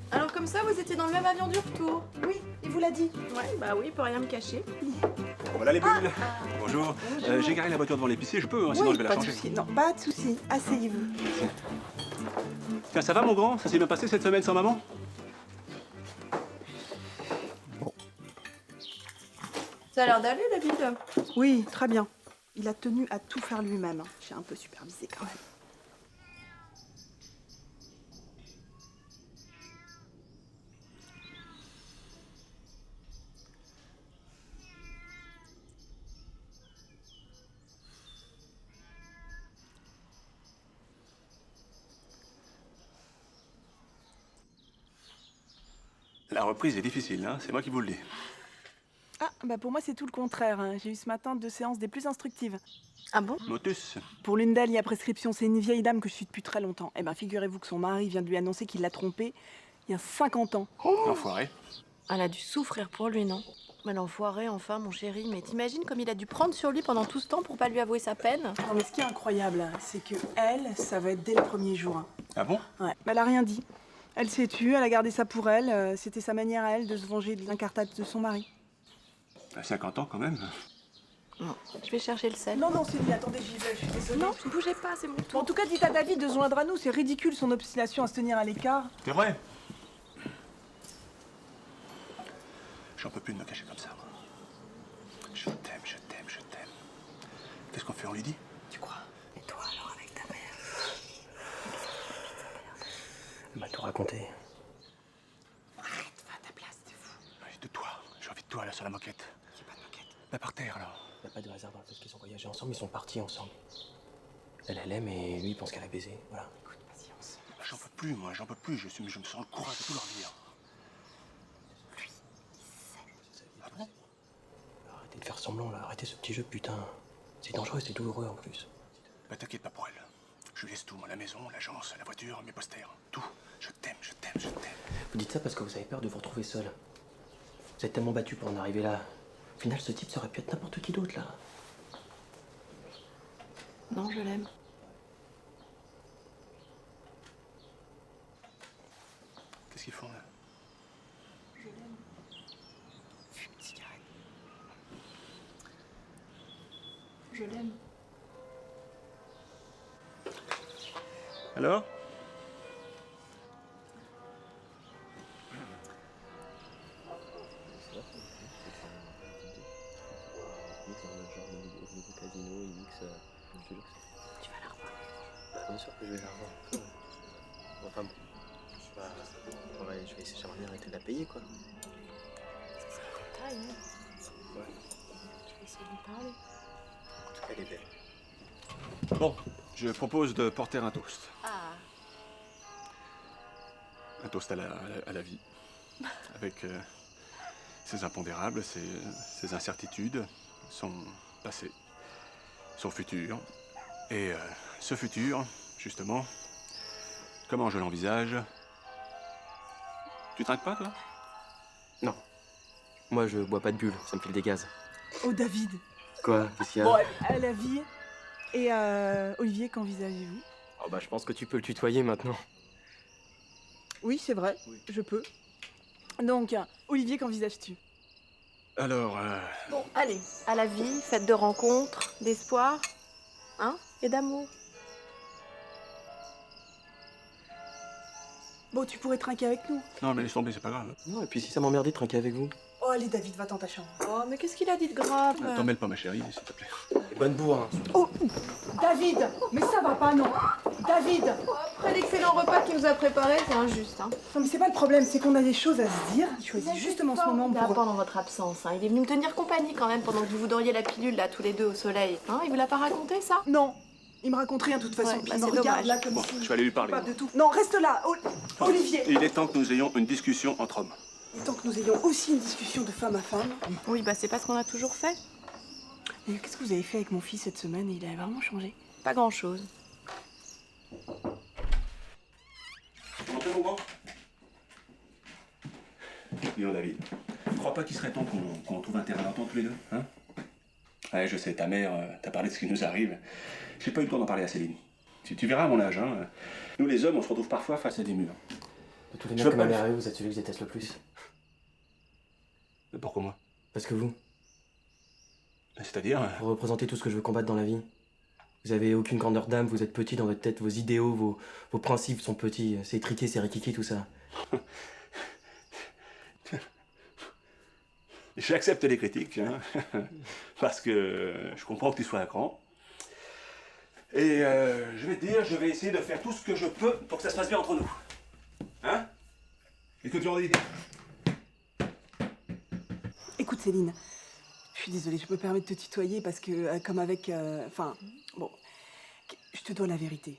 Alors comme ça, vous étiez dans le même avion du retour? Oui, il vous l'a dit. Ouais, bah oui, pour rien me cacher. Voilà les bulles. Bonjour. J'ai garé la voiture devant l'épicier, je peux, hein, sinon Oui, je vais la pas de changer. souci. Non, pas de souci. Asseyez-vous. Tiens, ça va mon grand? Ça s'est bien passé cette semaine sans maman? Ça a l'air d'aller, David. Oui, très bien. Il a tenu à tout faire lui-même. J'ai un peu supervisé quand même. La reprise est difficile, hein, c'est moi qui vous le dis. Ah, bah pour moi c'est tout le contraire. Hein. J'ai eu ce matin 2 séances des plus instructives. Ah bon? Motus. Pour l'une d'elles, il y a prescription. C'est une vieille dame que je suis depuis très longtemps. Eh ben figurez-vous que son mari vient de lui annoncer qu'il l'a trompée il y a 50 ans. L'enfoiré. Elle a dû souffrir pour lui, non? Mais l'enfoiré, enfin, mon chéri. Mais t'imagines comme il a dû prendre sur lui pendant tout ce temps pour pas lui avouer sa peine? Non, mais ce qui est incroyable, c'est que elle, ça va être dès le premier jour. Hein. Ah bon? Ouais, mais elle a rien dit. Elle s'est tue, elle a gardé ça pour elle. C'était sa manière à elle de se venger de l'incartade de son mari. À 50 ans quand même. Non, je vais chercher le sel. Non, Céline, attendez, j'y vais, je suis désolée. Non, bougez pas, c'est mon tour. En tout cas, dites à David de se joindre à nous. C'est ridicule son obstination à se tenir à l'écart. C'est vrai. J'en peux plus de me cacher comme ça. Moi. Je t'aime, je t'aime, je t'aime. Qu'est-ce qu'on fait? On lui dit? Tu crois? Et toi alors avec ta mère? Elle m'a tout raconté. Arrête, va à ta place, t'es fou. Oui, de toi. J'ai envie de toi là sur la moquette. J'ai pas de moquette. Là par terre là. Il n'y a pas de hasard dans le fait qu'ils ont voyagé ensemble, ils sont partis ensemble. Elle aime et lui il pense qu'elle a baisé. Voilà. Écoute, patience. J'en peux plus, moi, j'en peux plus. Je me sens le courage de tout leur dire. Lui, il sait. Ah bon? Arrêtez de faire semblant là, arrêtez ce petit jeu, putain. C'est dangereux, c'est douloureux en plus. Bah t'inquiète pas pour elle. Je lui laisse tout, moi, la maison, l'agence, la voiture, mes posters, tout. Je t'aime, je t'aime, je t'aime. Vous dites ça parce que vous avez peur de vous retrouver seul. Vous êtes tellement battu pour en arriver là. Au final, ce type, ça aurait pu être n'importe qui d'autre là. Non, je l'aime. Qu'est-ce qu'ils font là? Je l'aime. Fume une cigarette. Je l'aime. Alors? Tu vas la revoir. Bien sûr que je vais la revoir. Enfin, je vais essayer, j'aimerais bien arrêter de la payer quoi. Ça serait comme taille, hein. Ouais. Je vais essayer de lui parler. En tout cas, elle est belle. Bon, je propose de porter un toast. Ah. Un toast à la vie. Avec ses impondérables, ses incertitudes, son passé, son futur. Et ce futur, justement, comment je l'envisage? Tu trinques pas, toi? Non. Moi, je bois pas de bulles, ça me file des gaz. Oh, David. Quoi? Qu'est-ce qu'il y a? Bon, à la vie. Et Olivier, qu'envisagez-vous? Oh bah, je pense que tu peux le tutoyer maintenant. Oui, c'est vrai, je peux. Donc, Olivier, qu'envisages-tu? Alors, Bon, allez, à la vie, fête de rencontres, d'espoir, hein, et d'amour. Bon, tu pourrais trinquer avec nous. non, mais laisse tomber, c'est pas grave. Non, et puis si ça m'emmerdait de trinquer avec vous. Oh, allez, David, va dans ta chambre. Oh, mais qu'est-ce qu'il a dit de grave? T'en mêle pas, ma chérie, s'il te plaît. Et bonne bourre, hein. Oh, David! Mais ça va pas, non! David! Après l'excellent repas qu'il nous a préparé, c'est injuste, hein. Non, mais c'est pas le problème, c'est qu'on a des choses à se dire. Il choisit justement ce moment pour... Pendant votre absence, hein. Il est venu me tenir compagnie quand même pendant que vous doriez la pilule, là, tous les deux au soleil. Hein, il vous l'a pas raconté, ça? Non, il me raconte rien de toute façon. Ouais, Puis bah, il me c'est regarde dommage. là comme Bon, si... je vais aller lui parler. Pas de tout. Non, reste là, Olivier. Il est temps que nous ayons une discussion entre hommes. Et tant que nous ayons aussi une discussion de femme à femme. Oui, bah c'est pas ce qu'on a toujours fait. Et qu'est-ce que vous avez fait avec mon fils cette semaine? Il a vraiment changé. Pas grand-chose. Montez mon grand. Dis-donc, David, tu crois pas qu'il serait temps qu'on trouve un terrain d'entente tous les deux, hein? Ouais, je sais, ta mère t'a parlé de ce qui nous arrive. J'ai pas eu le temps d'en parler à Céline. Tu verras à mon âge, hein. Nous les hommes, on se retrouve parfois face à des murs. De tous les Je mecs veux que ma pas mère a eu, vous êtes celui que je déteste le plus. Mais pourquoi moi? Parce que vous, C'est-à-dire... vous représentez tout ce que je veux combattre dans la vie. Vous avez aucune grandeur d'âme, vous êtes petit dans votre tête, vos idéaux, vos principes sont petits. C'est étriqué, c'est rikiki, tout ça. J'accepte les critiques, hein, parce que je comprends que tu sois à cran. Et je vais te dire, je vais essayer de faire tout ce que je peux pour que ça se passe bien entre nous. Hein? Qu'est-ce que tu en dis? Écoute, Céline, je suis désolée, je me permets de te tutoyer parce que, comme avec... Enfin, bon, je te dois la vérité.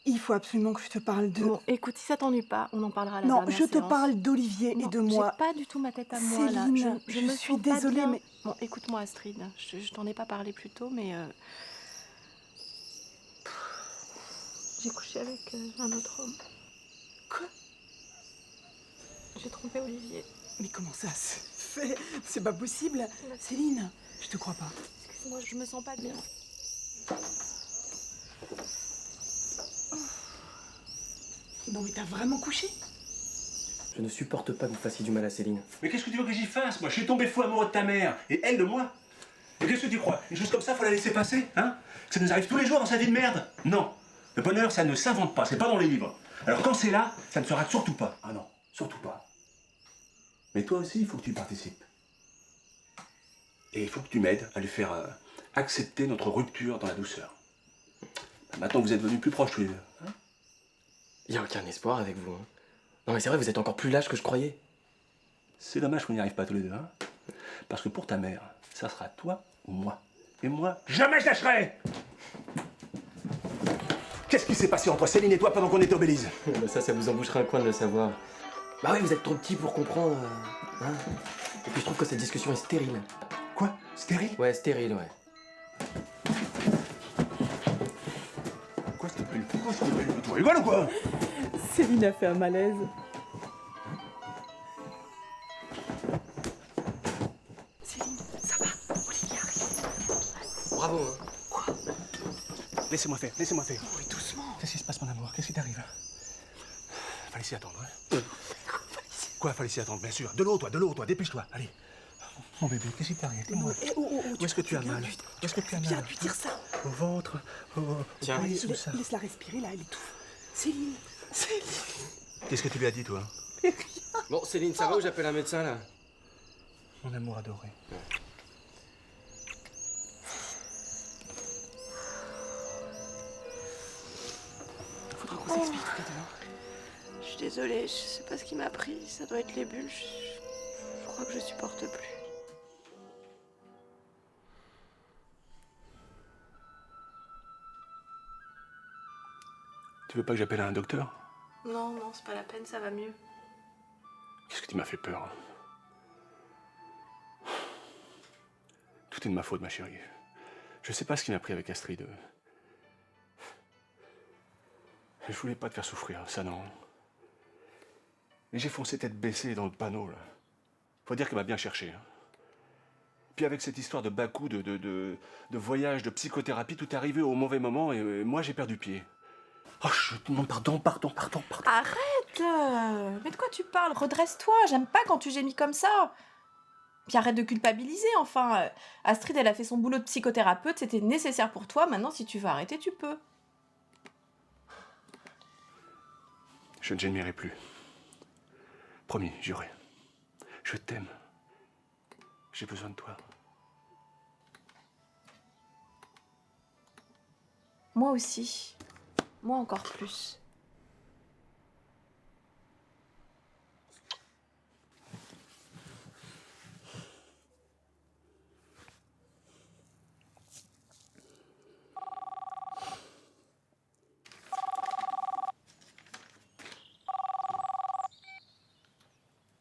Il faut absolument que je te parle de... Bon, écoute, si ça t'ennuie pas, on en parlera à la Non, dernière je te séance. parle d'Olivier et Non, de moi. J'ai pas du tout ma tête à moi, là. Céline, Je je me suis sens pas désolée, bien. mais... Bon, écoute-moi, Astrid. Je t'en ai pas parlé plus tôt, mais... J'ai couché avec un autre homme. Quoi? J'ai trompé Olivier. Mais comment ça se fait? C'est pas possible. Céline, je te crois pas. Excuse-moi, je me sens pas bien. Non mais t'as vraiment couché? Je ne supporte pas que vous fassiez du mal à Céline. Mais qu'est-ce que tu veux que j'y fasse? Moi, je suis tombé fou amoureux de ta mère, et elle de moi. Et qu'est-ce que tu crois? Une chose comme ça, faut la laisser passer, hein? Ça nous arrive tous les jours dans sa vie de merde. Non. Le bonheur, ça ne s'invente pas, c'est pas dans les livres. Alors quand c'est là, ça ne se rate surtout pas. Ah non, surtout pas. Mais toi aussi, il faut que tu participes. Et il faut que tu m'aides à lui faire accepter notre rupture dans la douceur. Maintenant que vous êtes devenus plus proches tous les deux. Hein? Il n'y a aucun espoir avec vous. Hein. Non mais c'est vrai, vous êtes encore plus lâche que je croyais. C'est dommage qu'on n'y arrive pas tous les deux, hein? Parce que pour ta mère, ça sera toi ou moi. Et moi, jamais je lâcherai! Qu'est-ce qui s'est passé entre Céline et toi pendant qu'on était au Belize? Bah ça vous emboucherait un coin de le savoir. Bah oui, vous êtes trop petit pour comprendre. Hein. Et puis je trouve que cette discussion est stérile. Quoi? Stérile? Ouais, stérile, ouais. Quoi stérile? Pourquoi stérile? Tu rigoles ou quoi? Céline a fait un malaise. Céline, ça va? Olivier arrive. Bravo, hein. Laissez-moi faire, laissez-moi faire. Oui, doucement. Qu'est-ce qui se passe, mon amour? Qu'est-ce qui t'arrive? Fallait s'y attendre, hein? Quoi, fallait s'y attendre? Bien sûr. De l'eau, toi, dépêche-toi, allez. Mon bébé, qu'est-ce qui t'arrive? Dis-moi. Où est-ce que tu as mal? Où est-ce que tu as mal? Viens lui dire ça. Au ventre, Tiens. oui, où ça? Laisse-la respirer, là, elle étouffe. Céline, Céline. Qu'est-ce que tu lui as dit, toi? Bon, Céline, ça va ou j'appelle un médecin, là? Mon amour adoré. Faudra qu'on s'explique tout à l'heure. Je suis désolée, je sais pas ce qui m'a pris. Ça doit être les bulles. Je crois que je supporte plus. Tu veux pas que j'appelle un docteur? Non, non, c'est pas la peine, ça va mieux. Qu'est-ce que tu m'as fait peur? Tout est de ma faute, ma chérie. Je sais pas ce qui m'a pris avec Astrid. Je voulais pas te faire souffrir, ça non. Mais j'ai foncé tête baissée dans le panneau, là. Faut dire qu'elle m'a bien cherché. Hein. Puis avec cette histoire de bas-coup, de voyage, de psychothérapie, tout est arrivé au mauvais moment et moi j'ai perdu pied. Oh, je te demande pardon. Arrête! Mais de quoi tu parles? Redresse-toi, j'aime pas quand tu gémis comme ça. Puis arrête de culpabiliser, enfin. Astrid, elle a fait son boulot de psychothérapeute, c'était nécessaire pour toi, maintenant si tu veux arrêter, tu peux. Je ne gémirai plus. Promis, juré. Je t'aime. J'ai besoin de toi. Moi aussi. Moi encore plus.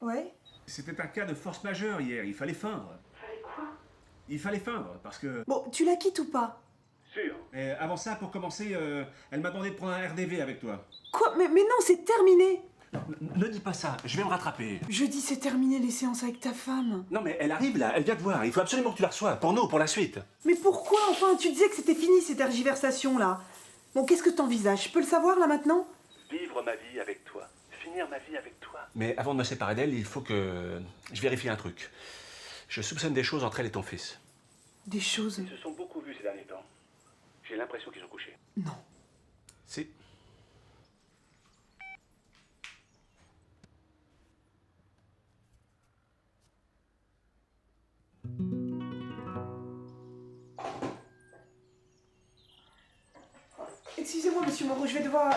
Ouais. C'était un cas de force majeure hier, il fallait feindre. Fallait quoi? Il fallait feindre, parce que... Bon, tu la quittes ou pas? Sûr. Mais avant ça, pour commencer, elle m'a demandé de prendre un RDV avec toi. Quoi? Mais non, c'est terminé. Ne dis pas ça, je vais me rattraper. Je dis c'est terminé les séances avec ta femme. Non mais elle arrive là, elle vient te voir, il faut absolument que tu la reçoives, pour nous, pour la suite. Mais pourquoi enfin? Tu disais que c'était fini ces tergiversations là. Bon, qu'est-ce que t'envisages? Je peux le savoir là maintenant? Vivre ma vie avec toi, finir ma vie avec toi. Mais avant de me séparer d'elle, il faut que je vérifie un truc. Je soupçonne des choses entre elle et ton fils. Des choses? Ils se sont beaucoup vus ces derniers temps. J'ai l'impression qu'ils ont couché. Non. Si. Excusez-moi, monsieur Moreau, je vais devoir...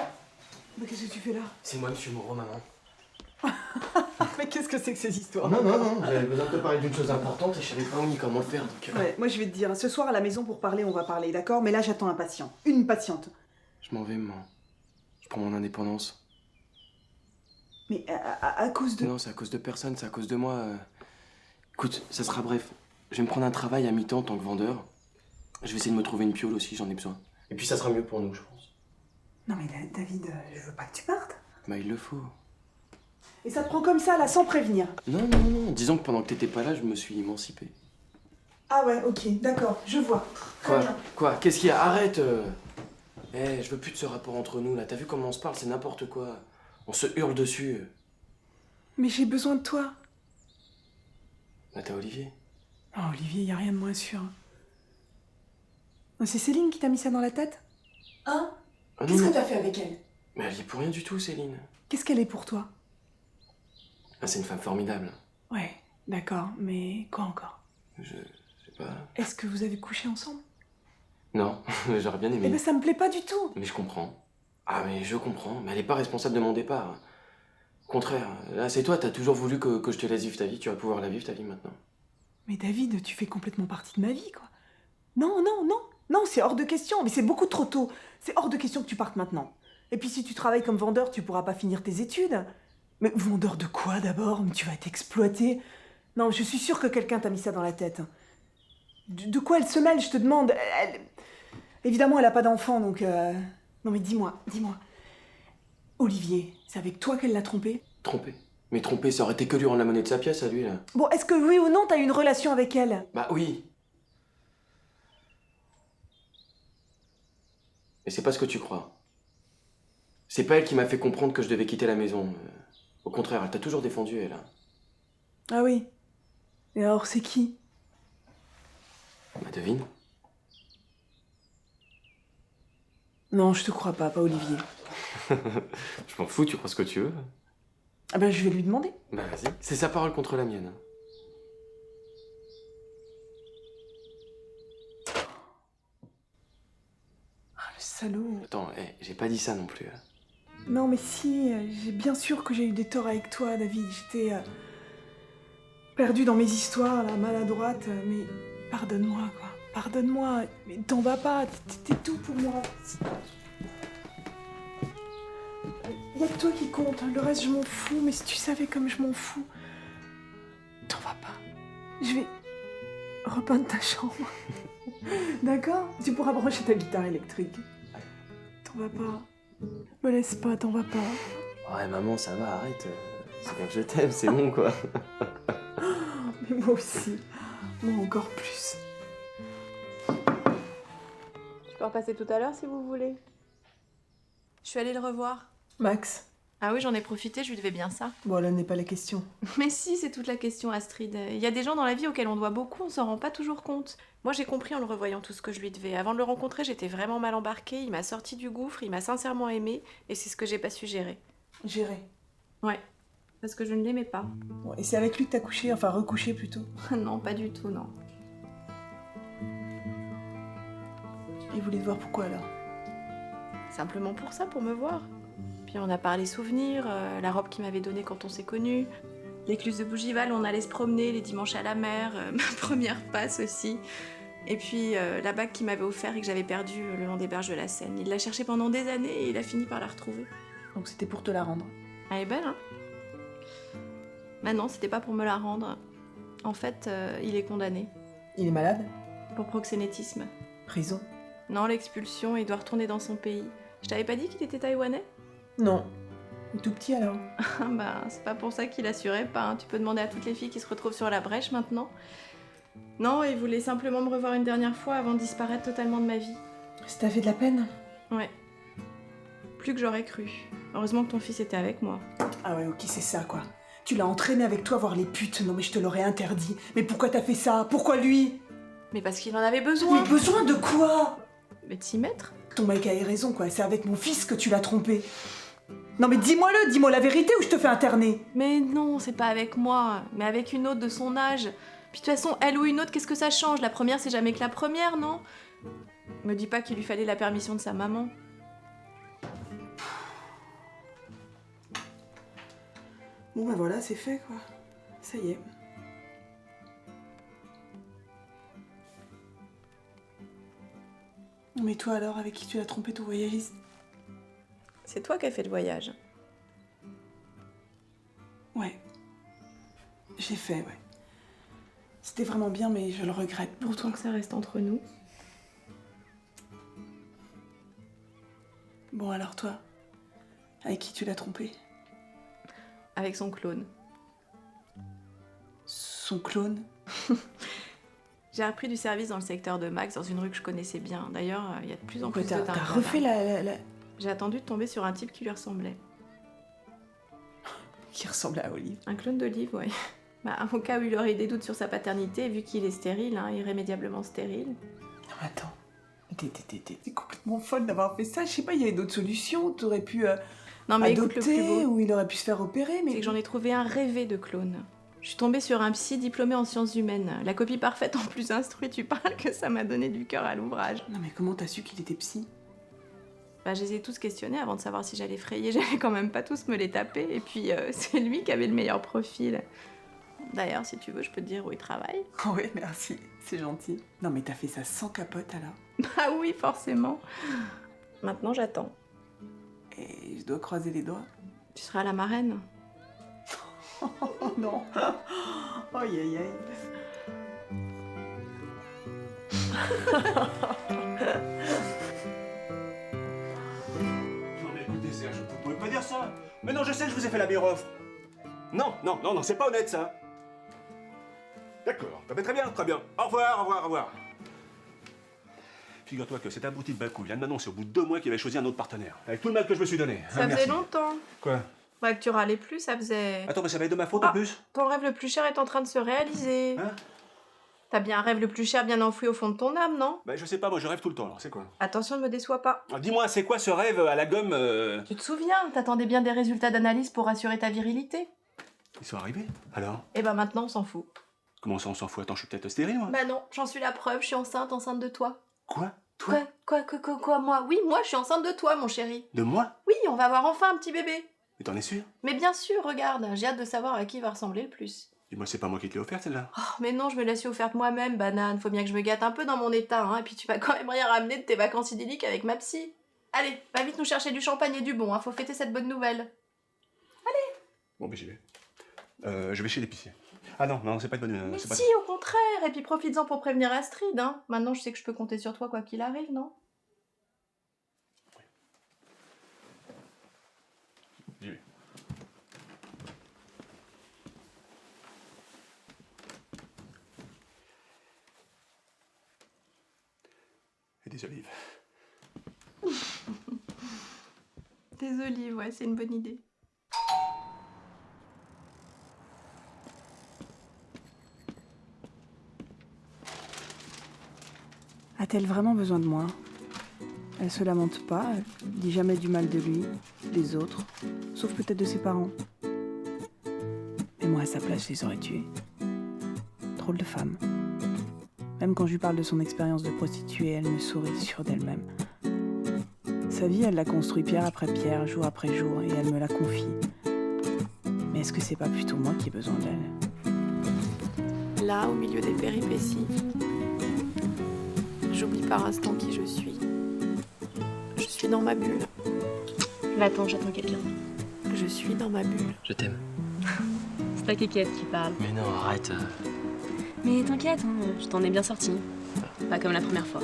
Mais qu'est-ce que tu fais là? C'est moi, monsieur Moreau, maman. Mais qu'est-ce que c'est que ces histoires? Non, j'avais besoin de te parler d'une chose importante et je savais pas ni comment le faire, donc... Ouais, moi je vais te dire, ce soir à la maison pour parler, on va parler, d'accord? Mais là j'attends un patient. Une patiente. Je m'en vais, maman. Je prends mon indépendance. Mais à cause de... Non, c'est à cause de personne, c'est à cause de moi. Écoute, ça sera bref. Je vais me prendre un travail à mi-temps en tant que vendeur. Je vais essayer de me trouver une piole aussi, j'en ai besoin. Et puis ça sera mieux pour nous, je pense. Non mais David, je veux pas que tu partes. Bah, il le faut. Et ça te prend comme ça, là, sans prévenir. Non. Disons que pendant que t'étais pas là, je me suis émancipé. Ah ouais, ok, d'accord, je vois. Très bien. Quoi? Qu'est-ce qu'il y a? Arrête je veux plus de ce rapport entre nous, là. T'as vu comment on se parle? C'est n'importe quoi. On se hurle dessus. Mais j'ai besoin de toi. Bah, t'as Olivier. Oh, Olivier, y a rien de moins sûr. C'est Céline qui t'a mis ça dans la tête? Hein? Ah, Qu'est-ce non. que t'as fait avec elle? Mais elle y est pour rien du tout, Céline. Qu'est-ce qu'elle est pour toi? Ah, c'est une femme formidable. Ouais, d'accord, mais quoi encore? Je sais pas... Est-ce que vous avez couché ensemble? Non, j'aurais bien aimé. Eh ben ça me plaît pas du tout. Mais je comprends. Ah, mais je comprends. Mais elle est pas responsable de mon départ. Au contraire, là, c'est toi, t'as toujours voulu que je te laisse vivre ta vie. Tu vas pouvoir la vivre, ta vie, maintenant. Mais David, tu fais complètement partie de ma vie, quoi. Non, c'est hors de question, mais c'est beaucoup trop tôt. C'est hors de question que tu partes maintenant. Et puis si tu travailles comme vendeur, tu pourras pas finir tes études. Mais vendeur de quoi d'abord? Mais tu vas être exploité. Non, je suis sûre que quelqu'un t'a mis ça dans la tête. De quoi elle se mêle, je te demande? Évidemment, elle a pas d'enfant, donc... Non mais dis-moi. Olivier, c'est avec toi qu'elle l'a trompé? Trompé? Mais trompé, ça aurait été que lui rendre la monnaie de sa pièce à lui, là. Bon, est-ce que oui ou non, t'as eu une relation avec elle? Bah oui. Mais c'est pas ce que tu crois. C'est pas elle qui m'a fait comprendre que je devais quitter la maison. Au contraire, elle t'a toujours défendu, elle. Ah oui. Et alors, c'est qui? Bah devine. Non, je te crois pas Olivier. Je m'en fous, tu crois ce que tu veux. Ah ben, je vais lui demander. Bah vas-y. C'est sa parole contre la mienne. Ah, le salaud. Attends, j'ai pas dit ça non plus. Non, mais si, j'ai bien sûr que j'ai eu des torts avec toi, David. J'étais perdue dans mes histoires, là, maladroite. Mais pardonne-moi, quoi. Pardonne-moi. Mais t'en vas pas, t'es tout pour moi. Y a que toi qui compte, hein. Le reste, je m'en fous. Mais si tu savais comme je m'en fous. T'en vas pas. Je vais repeindre ta chambre. D'accord? Tu pourras brancher ta guitare électrique. T'en vas pas. Me laisse pas, t'en vas pas. Ouais, maman, ça va, arrête. C'est bien que je t'aime, c'est bon, quoi. Mais moi aussi. Moi encore plus. Je peux repasser tout à l'heure si vous voulez. Je suis allée le revoir. Max, Ah oui, j'en ai profité, je lui devais bien ça. Bon, là n'est pas la question. Mais si, c'est toute la question, Astrid. Il y a des gens dans la vie auxquels on doit beaucoup, on s'en rend pas toujours compte. Moi, j'ai compris en le revoyant tout ce que je lui devais. Avant de le rencontrer, j'étais vraiment mal embarquée, il m'a sorti du gouffre, il m'a sincèrement aimée, et c'est ce que j'ai pas su gérer. Gérer. Ouais, parce que je ne l'aimais pas. Bon, et c'est avec lui que t'as couché, enfin recouché plutôt. Non, pas du tout, non. Il voulait te voir pourquoi alors? Simplement pour ça, pour me voir. Puis on a parlé souvenirs, la robe qu'il m'avait donnée quand on s'est connus, l'écluse de Bougival, on allait se promener les dimanches à la mer, ma première passe aussi. Et puis la bague qu'il m'avait offert et que j'avais perdue le long des berges de la Seine. Il l'a cherchée pendant des années et il a fini par la retrouver. Donc c'était pour te la rendre. Elle est belle, hein? Bah non, c'était pas pour me la rendre. En fait, il est condamné. Il est malade? Pour proxénétisme. Prison? Non, l'expulsion, il doit retourner dans son pays. Je t'avais pas dit qu'il était taïwanais? Non. Il est tout petit alors? Bah, c'est pas pour ça qu'il assurait pas, hein. Tu peux demander à toutes les filles qui se retrouvent sur la brèche maintenant. Non, il voulait simplement me revoir une dernière fois avant de disparaître totalement de ma vie. Ça t'a fait de la peine? Ouais. Plus que j'aurais cru. Heureusement que ton fils était avec moi. Ah ouais, ok, c'est ça quoi. Tu l'as entraîné avec toi voir les putes. Non mais je te l'aurais interdit. Mais pourquoi t'as fait ça? Pourquoi lui? Mais parce qu'il en avait besoin. Mais besoin de quoi? Mais de s'y mettre. Ton mec a eu raison quoi, c'est avec mon fils que tu l'as trompé. Non mais dis-moi-le, dis-moi la vérité ou je te fais interner. Mais non, c'est pas avec moi, mais avec une autre de son âge. Puis de toute façon, elle ou une autre, qu'est-ce que ça change? La première, c'est jamais que la première, non? Me dis pas qu'il lui fallait la permission de sa maman. Bon ben voilà, c'est fait quoi. Ça y est. Mais toi alors, avec qui tu as trompé ton voyagiste? C'est toi qui as fait le voyage. Ouais. J'ai fait, ouais. C'était vraiment bien, mais je le regrette pour toi. Que ça reste entre nous. Bon alors toi, avec qui tu l'as trompé? Avec son clone. Son clone? J'ai repris du service dans le secteur de Max, dans une rue que je connaissais bien. D'ailleurs, il y a de plus en plus de T'as dingues refait là-bas. la... J'ai attendu de tomber sur un type qui lui ressemblait. Qui ressemblait à Olive? Un clone d'Olive, ouais. Bah, au cas où il aurait eu des doutes sur sa paternité, vu qu'il est stérile, hein, irrémédiablement stérile. Non mais attends, t'es complètement folle d'avoir fait ça. Je sais pas, il y avait d'autres solutions. T'aurais pu non, mais écoute, le plus adopter beau, ou il aurait pu se faire opérer, mais... c'est que j'en ai trouvé un rêvé de clone. Je suis tombée sur un psy diplômé en sciences humaines. La copie parfaite en plus instruite, tu parles que ça m'a donné du cœur à l'ouvrage. Non mais comment t'as su qu'il était psy? Bah, je les ai tous questionnés avant de savoir si j'allais frayer. J'allais quand même pas tous me les taper. Et puis, c'est lui qui avait le meilleur profil. D'ailleurs, si tu veux, je peux te dire où il travaille. Oh ouais, merci, c'est gentil. Non mais t'as fait ça sans capote alors? Bah oui, forcément. Maintenant, j'attends. Et je dois croiser les doigts? Tu seras la marraine. Oh non. Oh aïe aïe aïe. Non mais écoutez Serge, vous pouvez pas dire ça. Mais non, je sais que je vous ai fait la meilleure offre. Non, non, non, non, c'est pas honnête ça. D'accord, bah, très bien, très bien. Au revoir, au revoir, au revoir. Figure-toi que cet abruti de Bakou vient de m'annoncer au bout de 2 mois qu'il avait choisi un autre partenaire. Avec tout le mal que je me suis donné. Ça faisait merci. longtemps. Quoi? Bah, que tu râlais plus, ça faisait... Attends, mais ça va être de ma faute en plus? Ton rêve le plus cher est en train de se réaliser. Hein? T'as bien un rêve le plus cher bien enfoui au fond de ton âme, non? Bah je sais pas, moi je rêve tout le temps, alors c'est quoi? Attention, ne me déçois pas. Ah, dis-moi, c'est quoi ce rêve à la gomme Tu te souviens, t'attendais bien des résultats d'analyse pour assurer ta virilité? Ils sont arrivés? Alors? Et bah maintenant, on s'en fout. Comment ça, on s'en fout? Attends, je suis peut-être stérile, moi? Bah non, j'en suis la preuve, je suis enceinte de toi. Quoi? Toi? Quoi, moi? Oui, moi, je suis enceinte de toi, mon chéri. De moi? Oui, on va avoir enfin un petit bébé. Mais t'en es sûr? Mais bien sûr, regarde, j'ai hâte de savoir à qui il va ressembler le plus. Dis-moi, c'est pas moi qui te l'ai offert, celle-là? Oh, mais non, je me la suis offerte moi-même, banane. Faut bien que je me gâte un peu dans mon état, hein. Et puis tu vas quand même rien ramener de tes vacances idylliques avec ma psy. Allez, va vite nous chercher du champagne et du bon, hein. Faut fêter cette bonne nouvelle. Bon, ben j'y vais. Je vais chez l'épicier. Ah non, non, c'est pas une bonne... Mais c'est pas- si, au contraire. Et puis profites-en pour prévenir Astrid, hein. Maintenant, je sais que je peux compter sur toi quoi qu'il arrive, non? J'y vais. Et des olives. Des olives, ouais, c'est une bonne idée. A-t-elle vraiment besoin de moi? Elle se lamente pas, elle dit jamais du mal de lui, des autres, sauf peut-être de ses parents. Et moi, à sa place, je les aurais tués. Drôle de femme. Même quand je lui parle de son expérience de prostituée, elle me sourit, sûre d'elle-même. Sa vie, elle l'a construit pierre après pierre, jour après jour, et elle me la confie. Mais est-ce que c'est pas plutôt moi qui ai besoin d'elle? Là, au milieu des péripéties, j'oublie par instant qui je suis. Je suis dans ma bulle. Attends, j'attends quelqu'un. Je suis dans ma bulle. Je t'aime. C'est ta Kékette qui parle. Mais non, arrête. Mais t'inquiète, hein, je t'en ai bien sorti. Pas comme la première fois.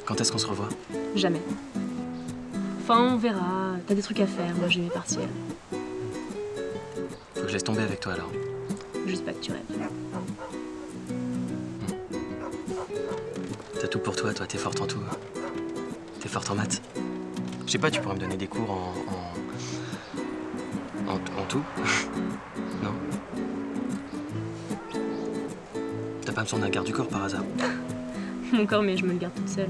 Quand est-ce qu'on se revoit? Jamais. Enfin, on verra. T'as des trucs à faire, moi je vais partir. Faut que je laisse tomber avec toi alors. Juste pas que tu rêves. T'as tout pour toi, t'es forte en tout. T'es forte en maths. Je sais pas, tu pourrais me donner des cours en tout? Non? T'as pas besoin d'un garde du corps par hasard? Mon corps, mais je me le garde toute seule.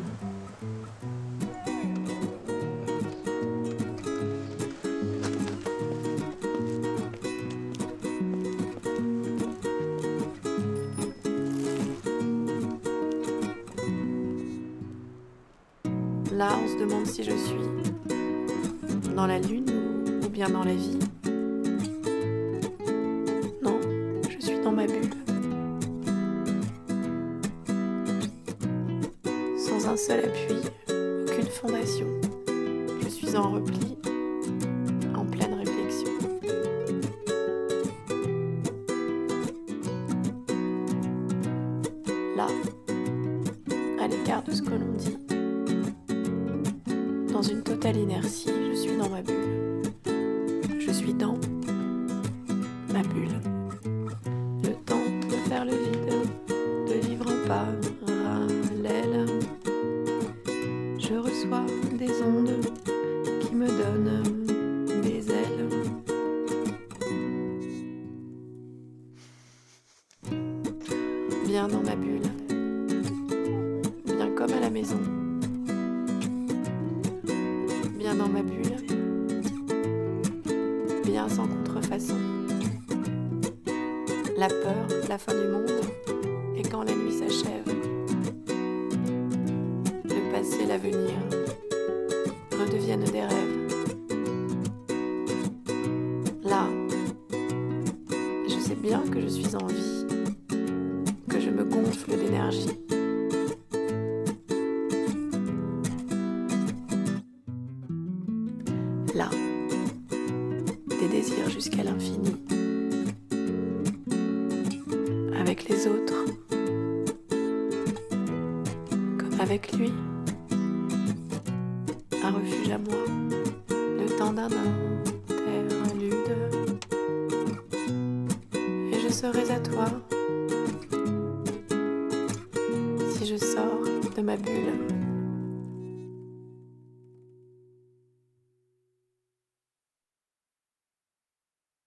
Là, on se demande si je suis dans la lune ou bien dans la vie. Non, je suis dans ma bulle. Sans un seul appui, aucune fondation. Je suis en repli, en pleine réflexion. Là, à l'écart de ce que l'on dit. Dans une totale inertie, je suis dans ma bulle. Je suis dans ma bulle. Le temps de faire le vide, de vivre en parallèle. Je reçois des ondes qui me donnent des ailes. Bien dans ma bulle, bien comme à la maison. Bien dans ma bulle, bien sans contrefaçon. La peur, la fin du monde, et quand la nuit s'achève, le passé, l'avenir redeviennent des rêves. Là, je sais bien que je suis en vie, que je me gonfle d'énergie. Là, des désirs jusqu'à l'infini. Avec les autres, comme avec lui. Un refuge à moi, le temps d'un interlude. Et je serai à toi, si je sors de ma bulle.